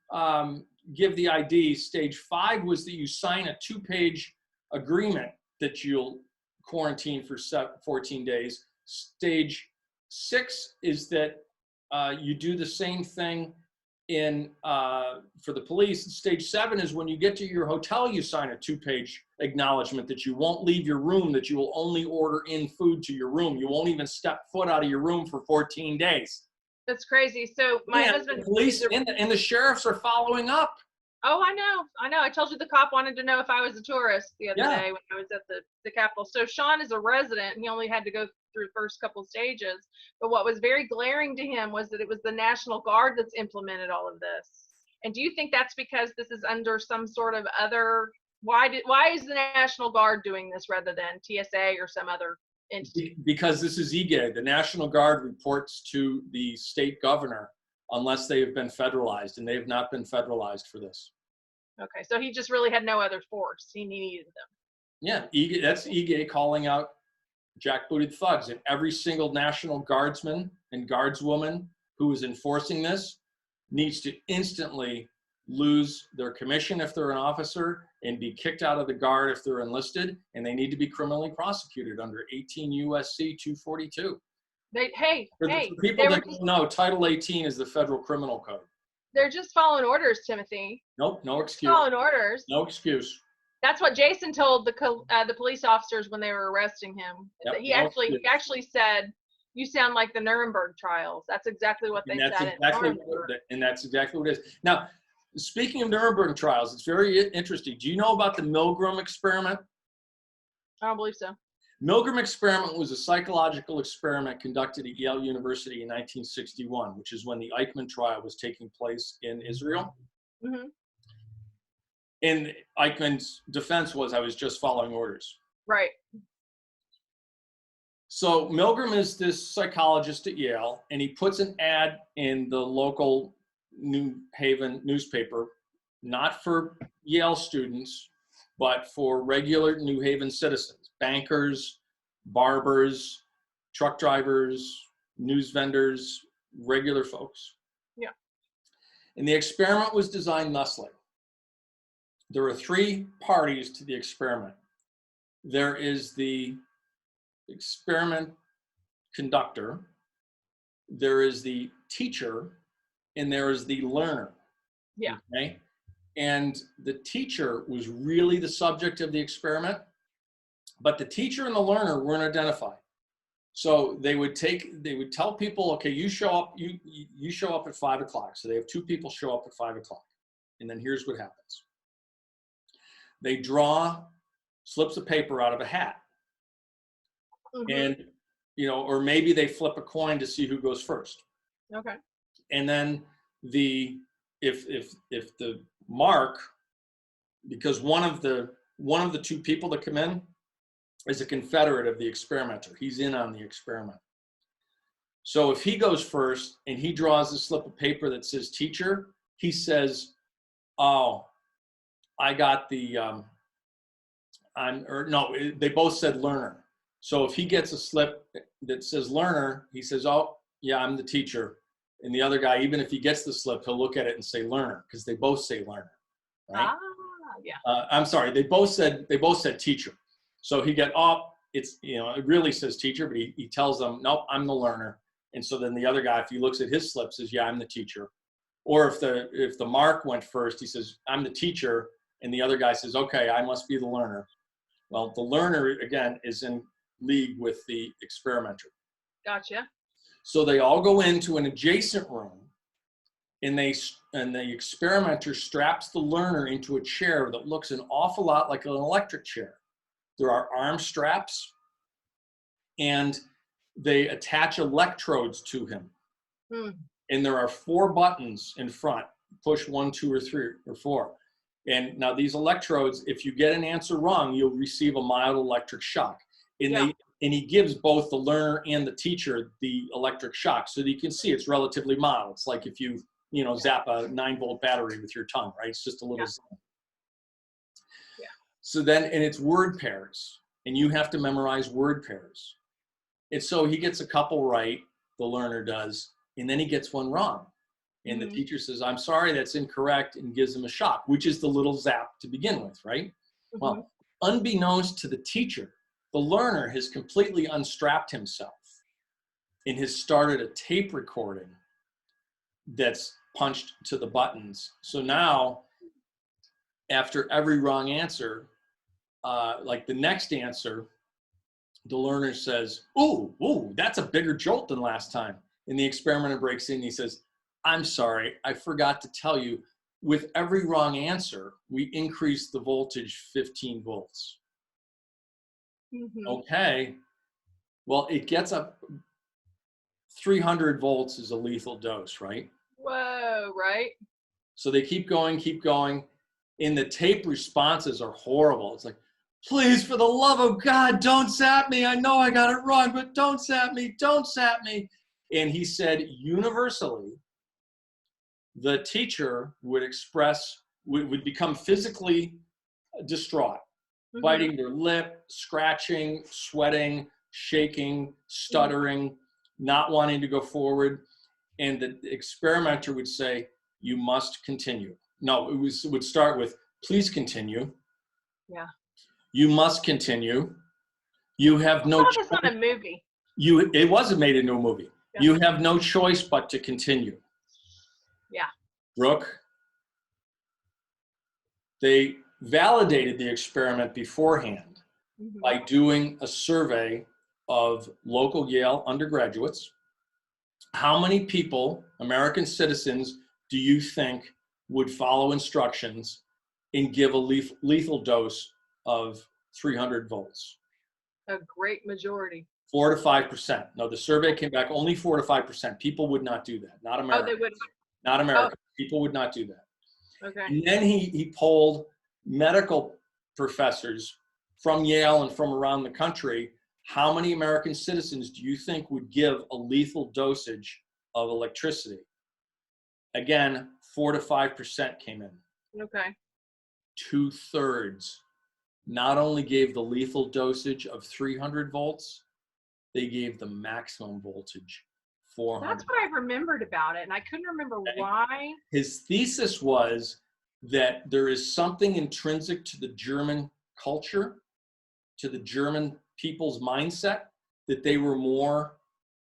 give the ID. Stage 5 was that you sign a 2-page agreement that you'll quarantine for 14 days. Stage 6 is that you do the same thing for the police. Stage 7 is when you get to your hotel, you sign a 2-page acknowledgement that you won't leave your room, that you will only order in food to your room. You won't even step foot out of your room for 14 days. That's crazy. So my husband, the police and the sheriffs are following up. Oh, I know. I told you the cop wanted to know if I was a tourist the other day when I was at the Capitol. So Sean is a resident. He only had to go through the first couple stages. But what was very glaring to him was that it was the National Guard that's implemented all of this. And do you think that's because this is under some sort of other, why is the National Guard doing this rather than TSA or some other entity? Because this is EGA. The National Guard reports to the state governor unless they have been federalized, and they have not been federalized for this. Okay, so he just really had no other force. He needed them. Yeah, EGA, that's EGA calling out jackbooted thugs, and every single National Guardsman and Guardswoman who is enforcing this needs to instantly lose their commission if they're an officer and be kicked out of the Guard if they're enlisted, and they need to be criminally prosecuted under 18 U.S.C. 242. For people that don't know, Title 18 is the federal criminal code. They're just following orders, Timothy. Nope, no excuse. Following orders. No excuse. That's what Jason told the police officers when they were arresting him. Yep, he actually said, "You sound like the Nuremberg trials." That's exactly what they said. And that's exactly what it is. Now, speaking of Nuremberg trials, it's very interesting. Do you know about the Milgram experiment? I don't believe so. Milgram experiment was a psychological experiment conducted at Yale University in 1961, which is when the Eichmann trial was taking place in Israel. Mm-hmm. And Eichmann's defense was, I was just following orders. Right. So Milgram is this psychologist at Yale, and he puts an ad in the local New Haven newspaper, not for Yale students, but for regular New Haven citizens, bankers, barbers, truck drivers, news vendors, regular folks. Yeah. And the experiment was designed thusly. There are 3 parties to the experiment. There is the experiment conductor, there is the teacher, and there is the learner. Yeah. Okay? And the teacher was really the subject of the experiment, but the teacher and the learner weren't identified. So they would tell people, okay, you show up at 5 o'clock. So they have 2 people show up at 5 o'clock. And then here's what happens. They draw slips of paper out of a hat. Mm-hmm. And, or maybe they flip a coin to see who goes first. Okay. And then if the mark, because one of the 2 people that come in is a confederate of the experimenter. He's in on the experiment. So if he goes first and he draws a slip of paper that says teacher, he says, oh, I got the, they both said learner. So if he gets a slip that says learner, he says, oh, yeah, I'm the teacher. And the other guy, even if he gets the slip, he'll look at it and say learner, because they both say learner, right? Yeah. I'm sorry, they both said teacher. So he it really says teacher, but he tells them, nope, I'm the learner. And so then the other guy, if he looks at his slip, says, yeah, I'm the teacher. Or if the mark went first, he says, I'm the teacher. And the other guy says, okay, I must be the learner. Well, the learner, again, is in league with the experimenter. Gotcha. So they all go into an adjacent room, and the experimenter straps the learner into a chair that looks an awful lot like an electric chair. There are arm straps, and they attach electrodes to him. And there are 4 buttons in front, push 1, 2, or 3, or 4. And now these electrodes, if you get an answer wrong, you'll receive a mild electric shock. And he gives both the learner and the teacher the electric shock. So that you can see it's relatively mild. It's like if you zap a 9-volt battery with your tongue, right? It's just a little zap. Yeah. So then, and it's word pairs. And you have to memorize word pairs. And so he gets a couple right, the learner does, and then he gets one wrong. And the teacher says, I'm sorry, that's incorrect, and gives him a shock, which is the little zap to begin with, right? Well, unbeknownst to the teacher, the learner has completely unstrapped himself and has started a tape recording that's punched to the buttons. So now, after every wrong answer, like the next answer, the learner says, ooh, that's a bigger jolt than last time. And the experimenter breaks in and he says, I'm sorry, I forgot to tell you, with every wrong answer, we increase the voltage 15 volts. Okay, well, it gets up, 300 volts is a lethal dose, right? Whoa, right? So they keep going, and the tape responses are horrible. It's like, please, for the love of God, don't zap me. I know I got it wrong, but don't zap me, don't zap me. And he said universally, the teacher would become physically distraught, biting their lip, scratching, sweating, shaking, stuttering, not wanting to go forward. And the experimenter would say, you must continue. No, it would start with, please continue. Yeah. You must continue. You have no choice. It's not a movie. It wasn't made into a movie. Yeah. You have no choice but to continue. Yeah. Brooke, they validated the experiment beforehand by doing a survey of local Yale undergraduates. How many people, American citizens, do you think would follow instructions and give a lethal dose of 300 volts? A great majority. 4 to 5%. No, the survey came back only 4 to 5%. People would not do that. Not America. Oh, they would. Not America. People would not do that. Okay. And then he polled medical professors from Yale and from around the country. How many American citizens do you think would give a lethal dosage of electricity? Again, 4 to 5% came in. Okay. 2/3 not only gave the lethal dosage of 300 volts, they gave the maximum voltage, 400. That's what I remembered about it, and I couldn't remember why. His thesis was that there is something intrinsic to the German culture, to the German people's mindset, that they were more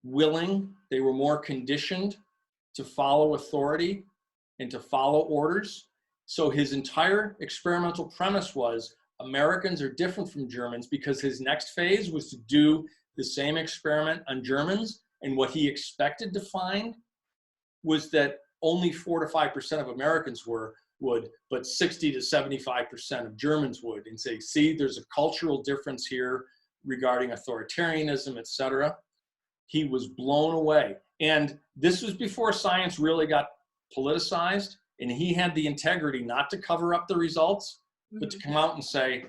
willing, they were more conditioned to follow authority and to follow orders. So his entire experimental premise was Americans are different from Germans, because his next phase was to do the same experiment on Germans. And what he expected to find was that only 4 to 5% of Americans would, but 60 to 75% of Germans would, and say, see, there's a cultural difference here regarding authoritarianism, etc. He was blown away. And this was before science really got politicized, and he had the integrity not to cover up the results, but to come out and say,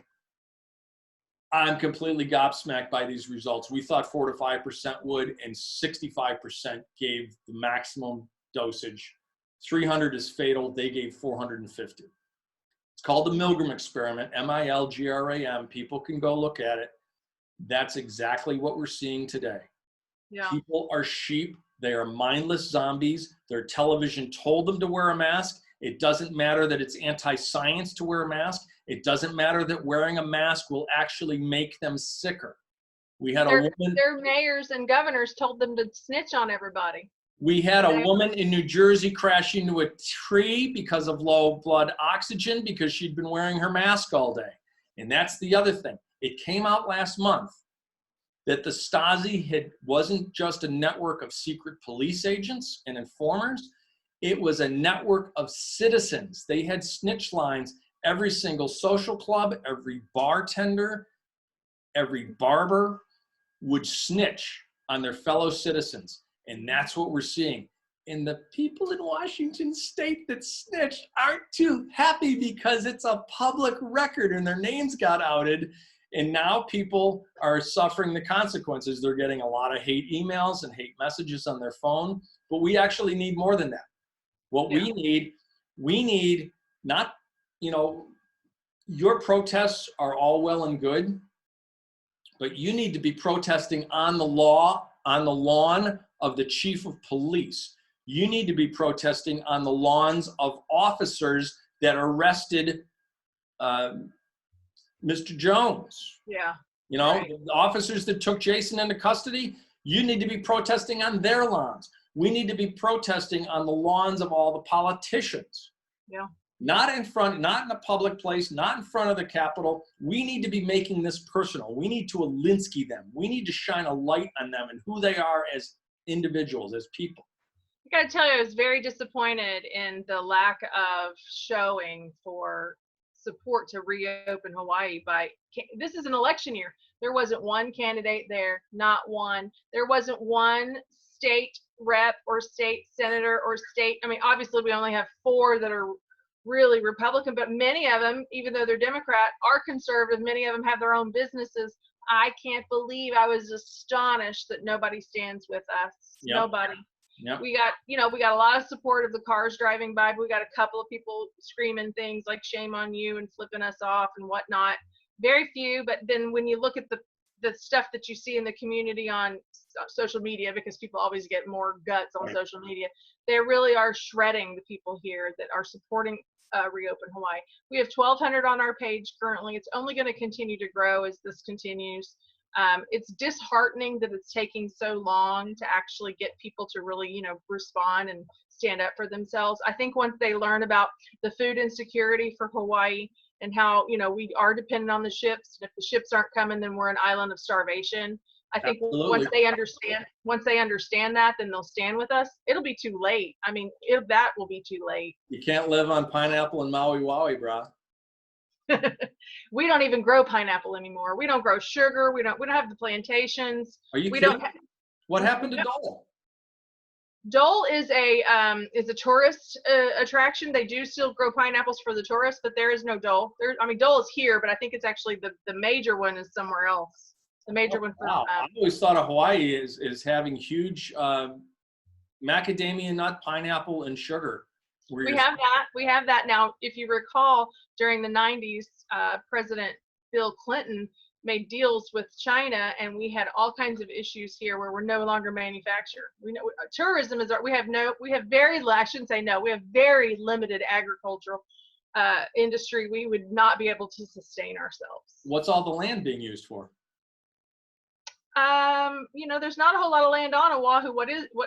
I'm completely gobsmacked by these results. We thought 4 to 5% would, and 65% gave the maximum dosage. 300 is fatal. They gave 450. It's called the Milgram experiment, M-I-L-G-R-A-M. People can go look at it. That's exactly what we're seeing today. Yeah. People are sheep. They are mindless zombies. Their television told them to wear a mask. It doesn't matter that it's anti-science to wear a mask. It doesn't matter that wearing a mask will actually make them sicker. We had a woman. Their mayors and governors told them to snitch on everybody. We had a woman in New Jersey crash into a tree because of low blood oxygen because she'd been wearing her mask all day. And that's the other thing. It came out last month that the Stasi wasn't just a network of secret police agents and informers. It was a network of citizens. They had snitch lines. Every single social club, every bartender, every barber would snitch on their fellow citizens. And that's what we're seeing. And the people in Washington state that snitched aren't too happy because it's a public record and their names got outed. And now people are suffering the consequences. They're getting a lot of hate emails and hate messages on their phone. But we actually need more than that. What we need not, your protests are all well and good, but you need to be protesting on the lawn of the chief of police. You need to be protesting on the lawns of officers that arrested Mr. Jones. Yeah. Right. The officers that took Jason into custody, you need to be protesting on their lawns. We need to be protesting on the lawns of all the politicians. Yeah. Not in a public place, not in front of the Capitol. We need to be making this personal. We need to Alinsky them. We need to shine a light on them and who they are as individuals, as people. I gotta tell you, I was very disappointed in the lack of showing for support to reopen Hawaii. This is an election year. There wasn't one candidate there, not one. There wasn't one state rep or state senator or state. I mean, obviously we only have 4 that are really Republican, but many of them, even though they're Democrat, are conservative. Many of them have their own businesses. I can't believe, I was astonished that nobody stands with us. Yep. Nobody. Yep. We got a lot of support of the cars driving by, but we got a couple of people screaming things like shame on you and flipping us off and whatnot. Very few, but then when you look at the stuff that you see in the community on social media, because people always get more guts on social media, they really are shredding the people here that are supporting Reopen Hawaii. We have 1,200 on our page currently. It's only going to continue to grow as this continues. It's disheartening that it's taking so long to actually get people to really, respond and stand up for themselves. I think once they learn about the food insecurity for Hawaii and how, we are dependent on the ships, and if the ships aren't coming, then we're an island of starvation. I think once they understand that, then they'll stand with us. It'll be too late. I mean, that will be too late. You can't live on pineapple and Maui Wowie, bro. We don't even grow pineapple anymore. We don't grow sugar. We don't have the plantations. Are you kidding? What happened to Dole? Dole is a tourist attraction. They do still grow pineapples for the tourists, but there is no Dole. Dole is here, but I think it's actually the major one is somewhere else. The major one. Wow. I always thought of Hawaii is having huge macadamia nut, pineapple, and sugar. We have that now. If you recall, during the 90s, President Bill Clinton made deals with China, and we had all kinds of issues here where we're no longer manufactured. We know tourism is we have very limited agricultural industry. We would not be able to sustain ourselves. What's all the land being used for? There's not a whole lot of land on Oahu.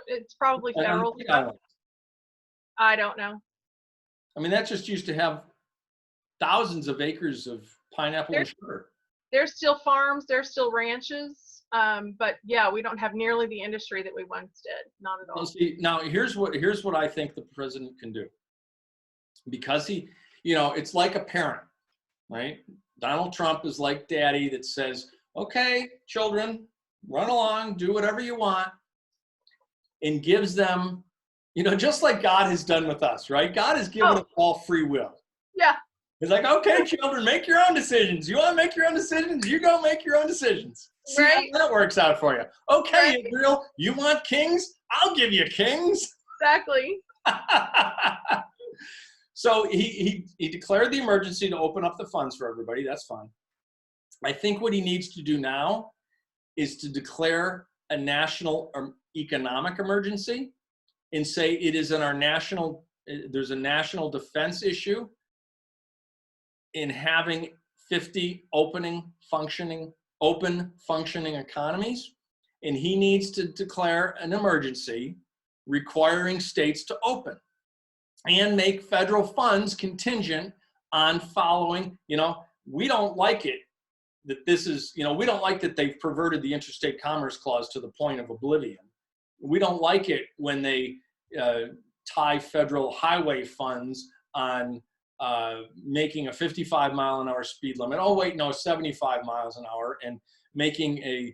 It's probably federal. I don't know. That just used to have thousands of acres of pineapple and sugar. There's still farms, there's still ranches, but yeah, we don't have nearly the industry that we once did. Not at all. See, now here's what I think the president can do. Because it's like a parent, right? Donald Trump is like daddy that says, okay, children, run along, do whatever you want, and gives them, just like God has done with us, right? God has given us all free will. Yeah. He's like, okay, children, make your own decisions. You want to make your own decisions? You go make your own decisions. See Right. how that works out for you. Okay, Right. Israel, you want kings? I'll give you kings. Exactly. So he declared the emergency to open up the funds for everybody. That's fine. I think what he needs to do now is to declare a national economic emergency and say it is in our national, there's a national defense issue in having 50 open functioning economies. And he needs to declare an emergency requiring states to open and make federal funds contingent on following, we don't like it that this is, we don't like that they've perverted the interstate commerce clause to the point of oblivion. We don't like it when they tie federal highway funds on making a 55-mile-an-hour speed limit. Oh, wait, no, 75 miles an hour, and making a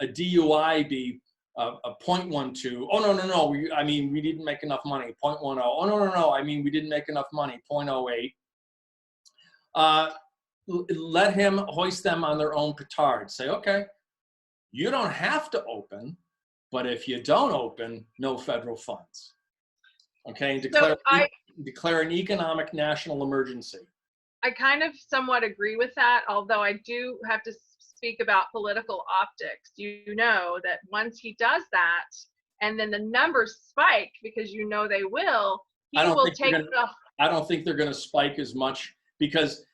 DUI be a 0.12. Oh, no. We didn't make enough money, 0.10. Oh, no. We didn't make enough money, 0.08. Let him hoist them on their own petard. Say, okay, you don't have to open, but if you don't open, no federal funds. Okay, declare an economic national emergency. I kind of somewhat agree with that, although I do have to speak about political optics. You know that once he does that, and then the numbers spike, because they will, I don't think they're going to spike as much, because,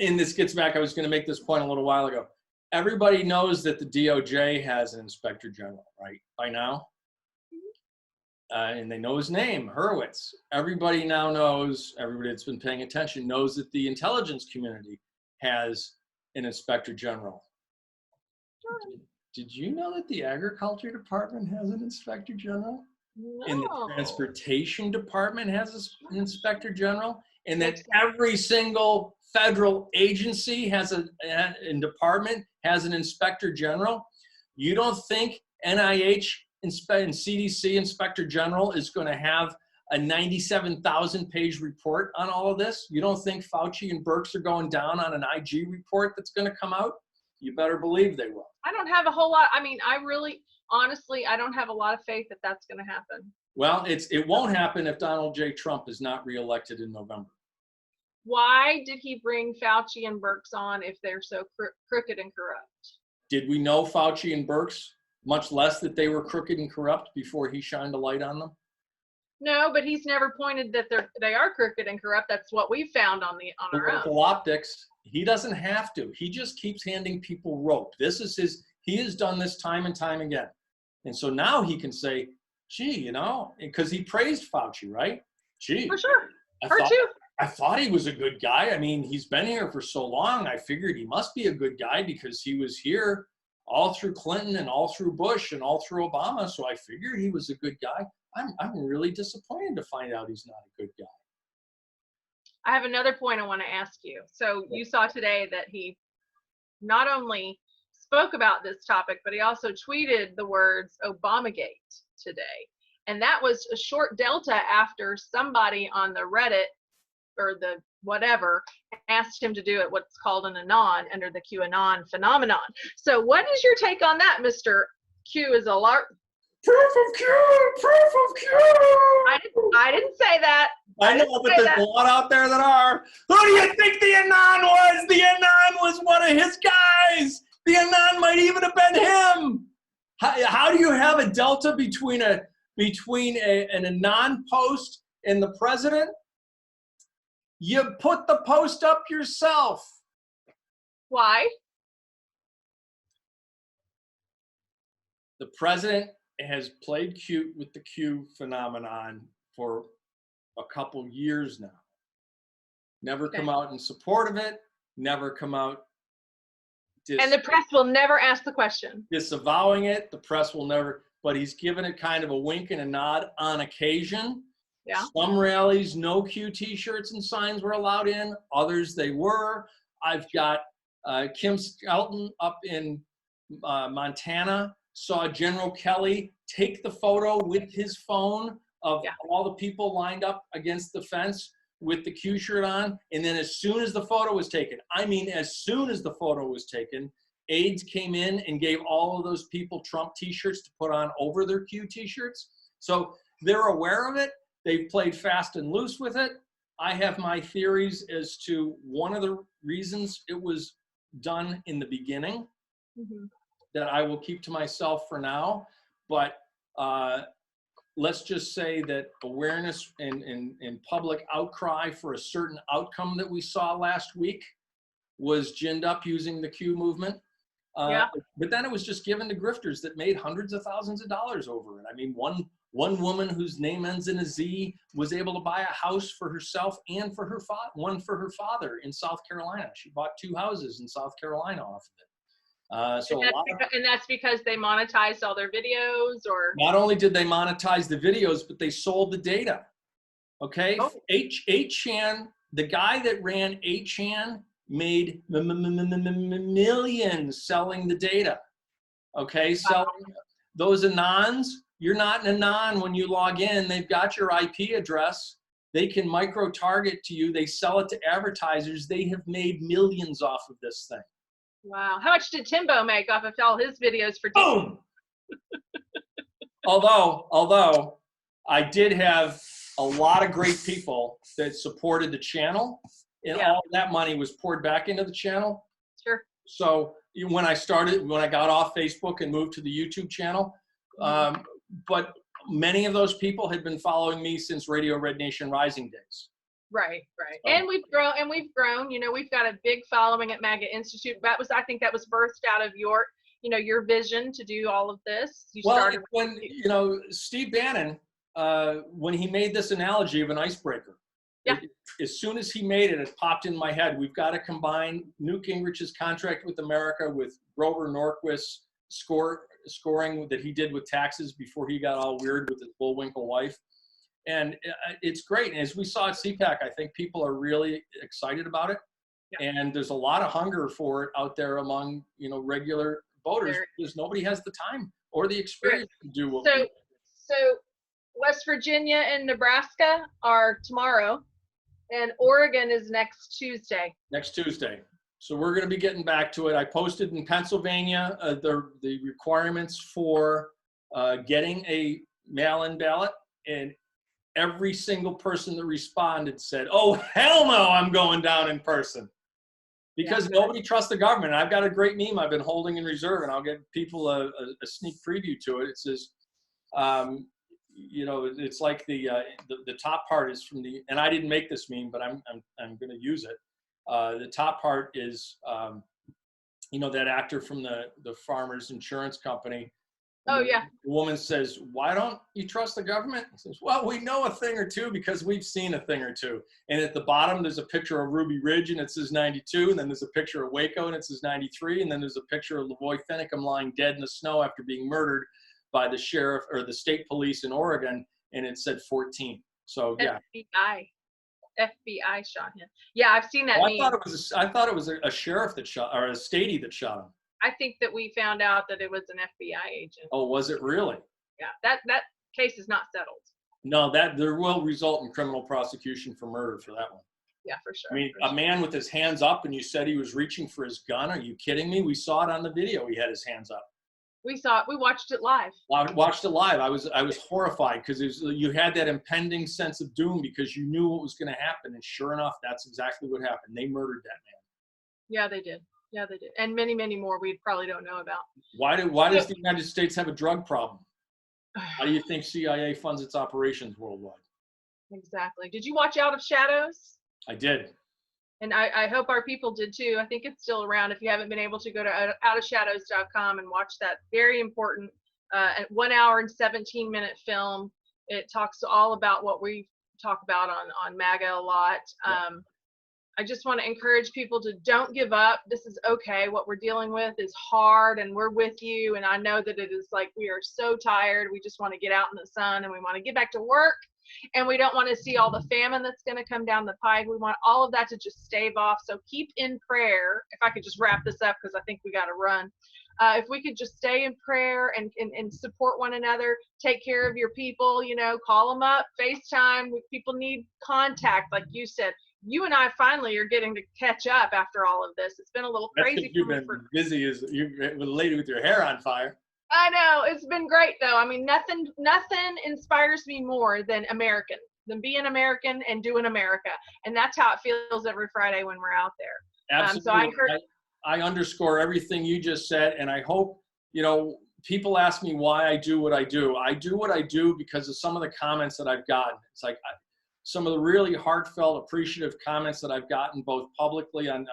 and this gets back, I was going to make this point a little while ago. Everybody knows that the DOJ has an inspector general, right, by now? And they know his name, Hurwitz. Everybody now knows, everybody that's been paying attention knows that the intelligence community has an inspector general. Did you know that the agriculture department has an inspector general? No. And the transportation department has an inspector general? And that every single federal agency has a department has an inspector general? You don't think NIH and CDC inspector general is going to have a 97,000-page report on all of this? You don't think Fauci and Birx are going down on an IG report that's going to come out? You better believe they will. I don't have a whole lot. Honestly, I don't have a lot of faith that that's going to happen. Well, it won't happen if Donald J. Trump is not reelected in November. Why did he bring Fauci and Birx on if they're so crooked and corrupt? Did we know Fauci and Birx, much less that they were crooked and corrupt, before he shined a light on them? No, but he's never pointed that they are crooked and corrupt. That's what we found on our own. Political optics. He doesn't have to. He just keeps handing people rope. He has done this time and time again. And so now he can say, gee, because he praised Fauci, right? Gee. For sure. Her too. I thought he was a good guy. He's been here for so long. I figured he must be a good guy because he was here all through Clinton and all through Bush and all through Obama. So I figured he was a good guy. I'm really disappointed to find out he's not a good guy. I have another point I want to ask you. So you saw today that he not only spoke about this topic, but he also tweeted the words Obamagate today. And that was a short delta after somebody on the Reddit or the whatever asked him to do it, what's called an anon, under the QAnon phenomenon. So what is your take on that, Mr. Q is a lark? Proof of Q! I didn't say that. I know, but there's a lot out there that are. Who do you think the anon was? The anon was one of his guys. The anon might even have been him. How do you have a delta between an anon post and the president? You put the post up yourself. Why? The president has played cute with the Q phenomenon for a couple years now. Never come out in support of it, never come out and the press will never ask the question. Disavowing it, the press will never, but he's given it kind of a wink and a nod on occasion. Yeah. Some rallies, no Q t-shirts and signs were allowed in. Others, they were. I've got Kim Skelton up in Montana, saw General Kelly take the photo with his phone of all the people lined up against the fence with the Q shirt on. And then as soon as the photo was taken, I mean, as soon as the photo was taken, aides came in and gave all of those people Trump t-shirts to put on over their Q t-shirts. So they're aware of it. They've played fast and loose with it. I have my theories as to one of the reasons it was done in the beginning that I will keep to myself for now. But let's just say that awareness and public outcry for a certain outcome that we saw last week was ginned up using the Q movement. But then it was just given to grifters that made hundreds of thousands of dollars over it. I mean, one woman whose name ends in a Z was able to buy a house for herself and for her one for her father in South Carolina. She bought 2 houses in South Carolina off of it. And that's because they monetized all their videos, or not only did they monetize the videos, but they sold the data. Okay, 8chan, the guy that ran 8chan made millions selling the data. Okay, selling those anons. You're not an anon when you log in. They've got your IP address. They can micro target to you. They sell it to advertisers. They have made millions off of this thing. Wow. How much did Timbo make off of all his videos for Boom! although I did have a lot of great people that supported the channel, and all that money was poured back into the channel. Sure. So when I got off Facebook and moved to the YouTube channel, but many of those people had been following me since Radio Red Nation Rising days. Right. And we've grown, you know, we've got a big following at MAGA Institute. I think that was birthed out of your vision to do all of this. When Steve Bannon, when he made this analogy of an icebreaker, as soon as he made it, it popped in my head. We've got to combine Newt Gingrich's contract with America with Grover Norquist's scoring that he did with taxes before he got all weird with his Bullwinkle wife. And it's great. And as we saw at CPAC, I think people are really excited about it. Yeah. And there's a lot of hunger for it out there among, regular voters, because nobody has the time or the experience to do what we do. So West Virginia and Nebraska are tomorrow, and Oregon is next Tuesday. Next Tuesday. So we're going to be getting back to it. I posted in Pennsylvania the requirements for getting a mail-in ballot, and every single person that responded said, "Oh, hell no, I'm going down in person." Because nobody trusts the government. And I've got a great meme I've been holding in reserve, and I'll get people a sneak preview to it. It says, it's like the top part is from the, and I didn't make this meme, but I'm going to use it. The top part is, that actor from the Farmers Insurance Company. Oh, yeah. The woman says, "Why don't you trust the government?" He says, "Well, we know a thing or two because we've seen a thing or two." And at the bottom, there's a picture of Ruby Ridge, and it says 92. And then there's a picture of Waco, and it says 93. And then there's a picture of Lavoy Finicum lying dead in the snow after being murdered by the sheriff or the state police in Oregon, and it said 14. So, yeah. FBI shot him. Yeah, I've seen that. Well, I thought it was a sheriff that shot, or a statey that shot him. I think that we found out that it was an FBI agent. Oh, was it really? Yeah, that case is not settled. No, there will result in criminal prosecution for murder for that one. Yeah, for sure. I mean, a man with his hands up, and you said he was reaching for his gun. Are you kidding me? We saw it on the video. He had his hands up. We saw it. We watched it live. I watched it live. I was horrified because you had that impending sense of doom because you knew what was going to happen, and sure enough, that's exactly what happened. They murdered that man. Yeah, they did. Yeah, they did. And many, many more we probably don't know about. Why does the United States have a drug problem? How do you think CIA funds its operations worldwide? Exactly. Did you watch Out of Shadows? I did. And I hope our people did too. I think it's still around. If you haven't been able to, go to outofshadows.com and watch that very important 1 hour and 17-minute film. It talks all about what we talk about on MAGA a lot. I just want to encourage people to don't give up. This is okay. What we're dealing with is hard, and we're with you. And I know that it is like we are so tired. We just want to get out in the sun, and we want to get back to work. And we don't want to see all the famine that's going to come down the pike. We want all of that to just stave off. So keep in prayer. If I could just wrap this up, because I think we got to run. If we could just stay in prayer and support one another, take care of your people, you know, call them up, FaceTime. People need contact, like you said. You and I finally are getting to catch up after all of this. It's been a little That's crazy because for you've me. been busy as you with a lady with your hair on fire. I know, it's been great though. I mean, nothing inspires me more than being American and doing America. And that's how it feels every Friday when we're out there. Absolutely. So I heard. I underscore everything you just said, and I hope, you know, people ask me why I do what I do. I do what I do because of some of the comments that I've gotten. It's like some of the really heartfelt, appreciative comments that I've gotten, both publicly on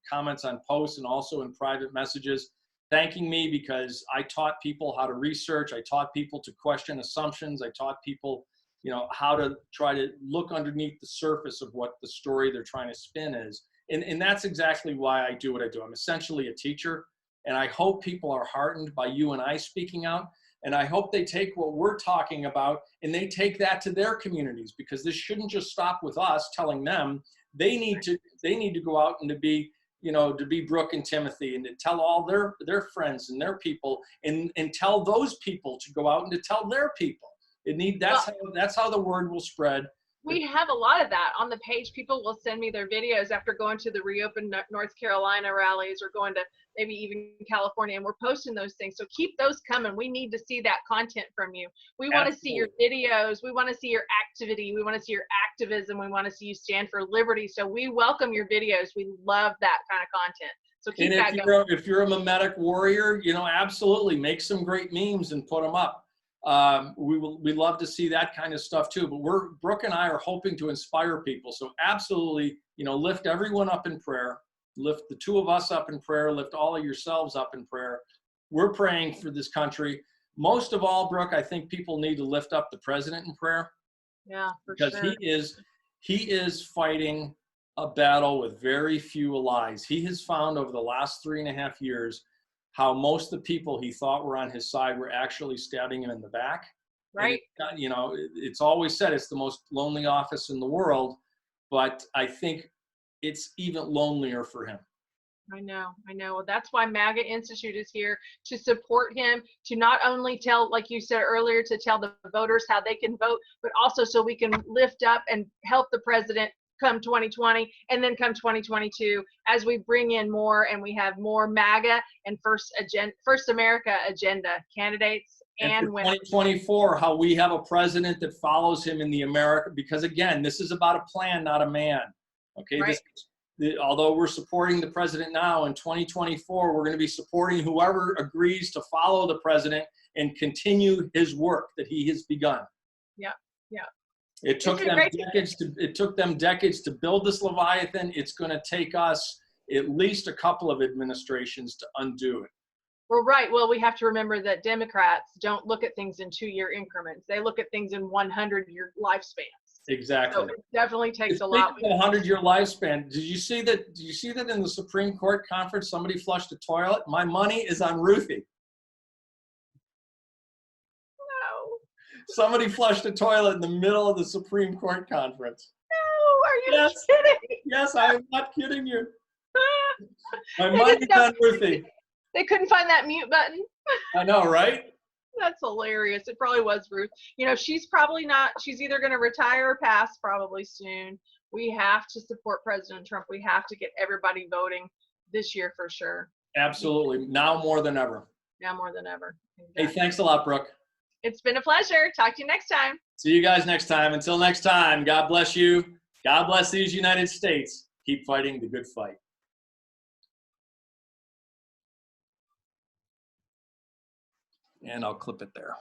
comments on posts and also in private messages, thanking me because I taught people how to research. I taught people to question assumptions. I taught people, you know, how to try to look underneath the surface of what the story they're trying to spin is. And that's exactly why I do what I do. I'm essentially a teacher, and I hope people are heartened by you and I speaking out. And I hope they take what we're talking about and they take that to their communities, because this shouldn't just stop with us telling them. They need to go out and to be, you know, to be Brooke and Timothy and to tell all their friends and their people and tell those people to go out and to tell their people. That's how the word will spread. We have a lot of that on the page. People will send me their videos after going to the reopened North Carolina rallies or going to maybe even California, and we're posting those things. So keep those coming. We need to see that content from you. We want to see your videos. We want to see your activity. We want to see your activism. We want to see you stand for liberty. So we welcome your videos. We love that kind of content. So keep that going. If you're a mimetic warrior, you know, absolutely make some great memes and put them up. We'd love to see that kind of stuff too, but Brooke and I are hoping to inspire people. So absolutely, you know, lift everyone up in prayer, lift the two of us up in prayer, lift all of yourselves up in prayer. We're praying for this country. Most of all, Brooke, I think people need to lift up the president in prayer. Yeah, for because sure. he is fighting a battle with very few allies. He has found over the last 3.5 years how most of the people he thought were on his side were actually stabbing him in the back. Right. And you know, it's always said it's the most lonely office in the world, but I think it's even lonelier for him. I know. Well, that's why MAGA Institute is here to support him, to not only tell, like you said earlier, to tell the voters how they can vote, but also so we can lift up and help the president come 2020 and then come 2022 as we bring in more and we have more MAGA and First America agenda candidates and women. 2024, how we have a president that follows him in the America, because again, this is about a plan, not a man. Okay. Right. Although we're supporting the president now, in 2024, we're going to be supporting whoever agrees to follow the president and continue his work that he has begun. Yeah. It took them decades to build this Leviathan. It's going to take us at least a couple of administrations to undo it. Well, right. Well, we have to remember that Democrats don't look at things in 2-year increments. They look at things in 100-year lifespans. Exactly. So it definitely takes a lot. 100-year lifespan. Did you see that? Did you see that in the Supreme Court conference? Somebody flushed a toilet. My money is on Ruthie. No. Somebody flushed a toilet in the middle of the Supreme Court conference. No, are you kidding? Yes, I am not kidding you. My money's on Ruthie. They couldn't find that mute button. I know, right? That's hilarious. It probably was Ruth. You know, she's probably not, she's either going to retire or pass probably soon. We have to support President Trump. We have to get everybody voting this year for sure. Absolutely. Now more than ever. Now more than ever. Exactly. Hey, thanks a lot, Brooke. It's been a pleasure. Talk to you next time. See you guys next time. Until next time, God bless you. God bless these United States. Keep fighting the good fight. And I'll clip it there.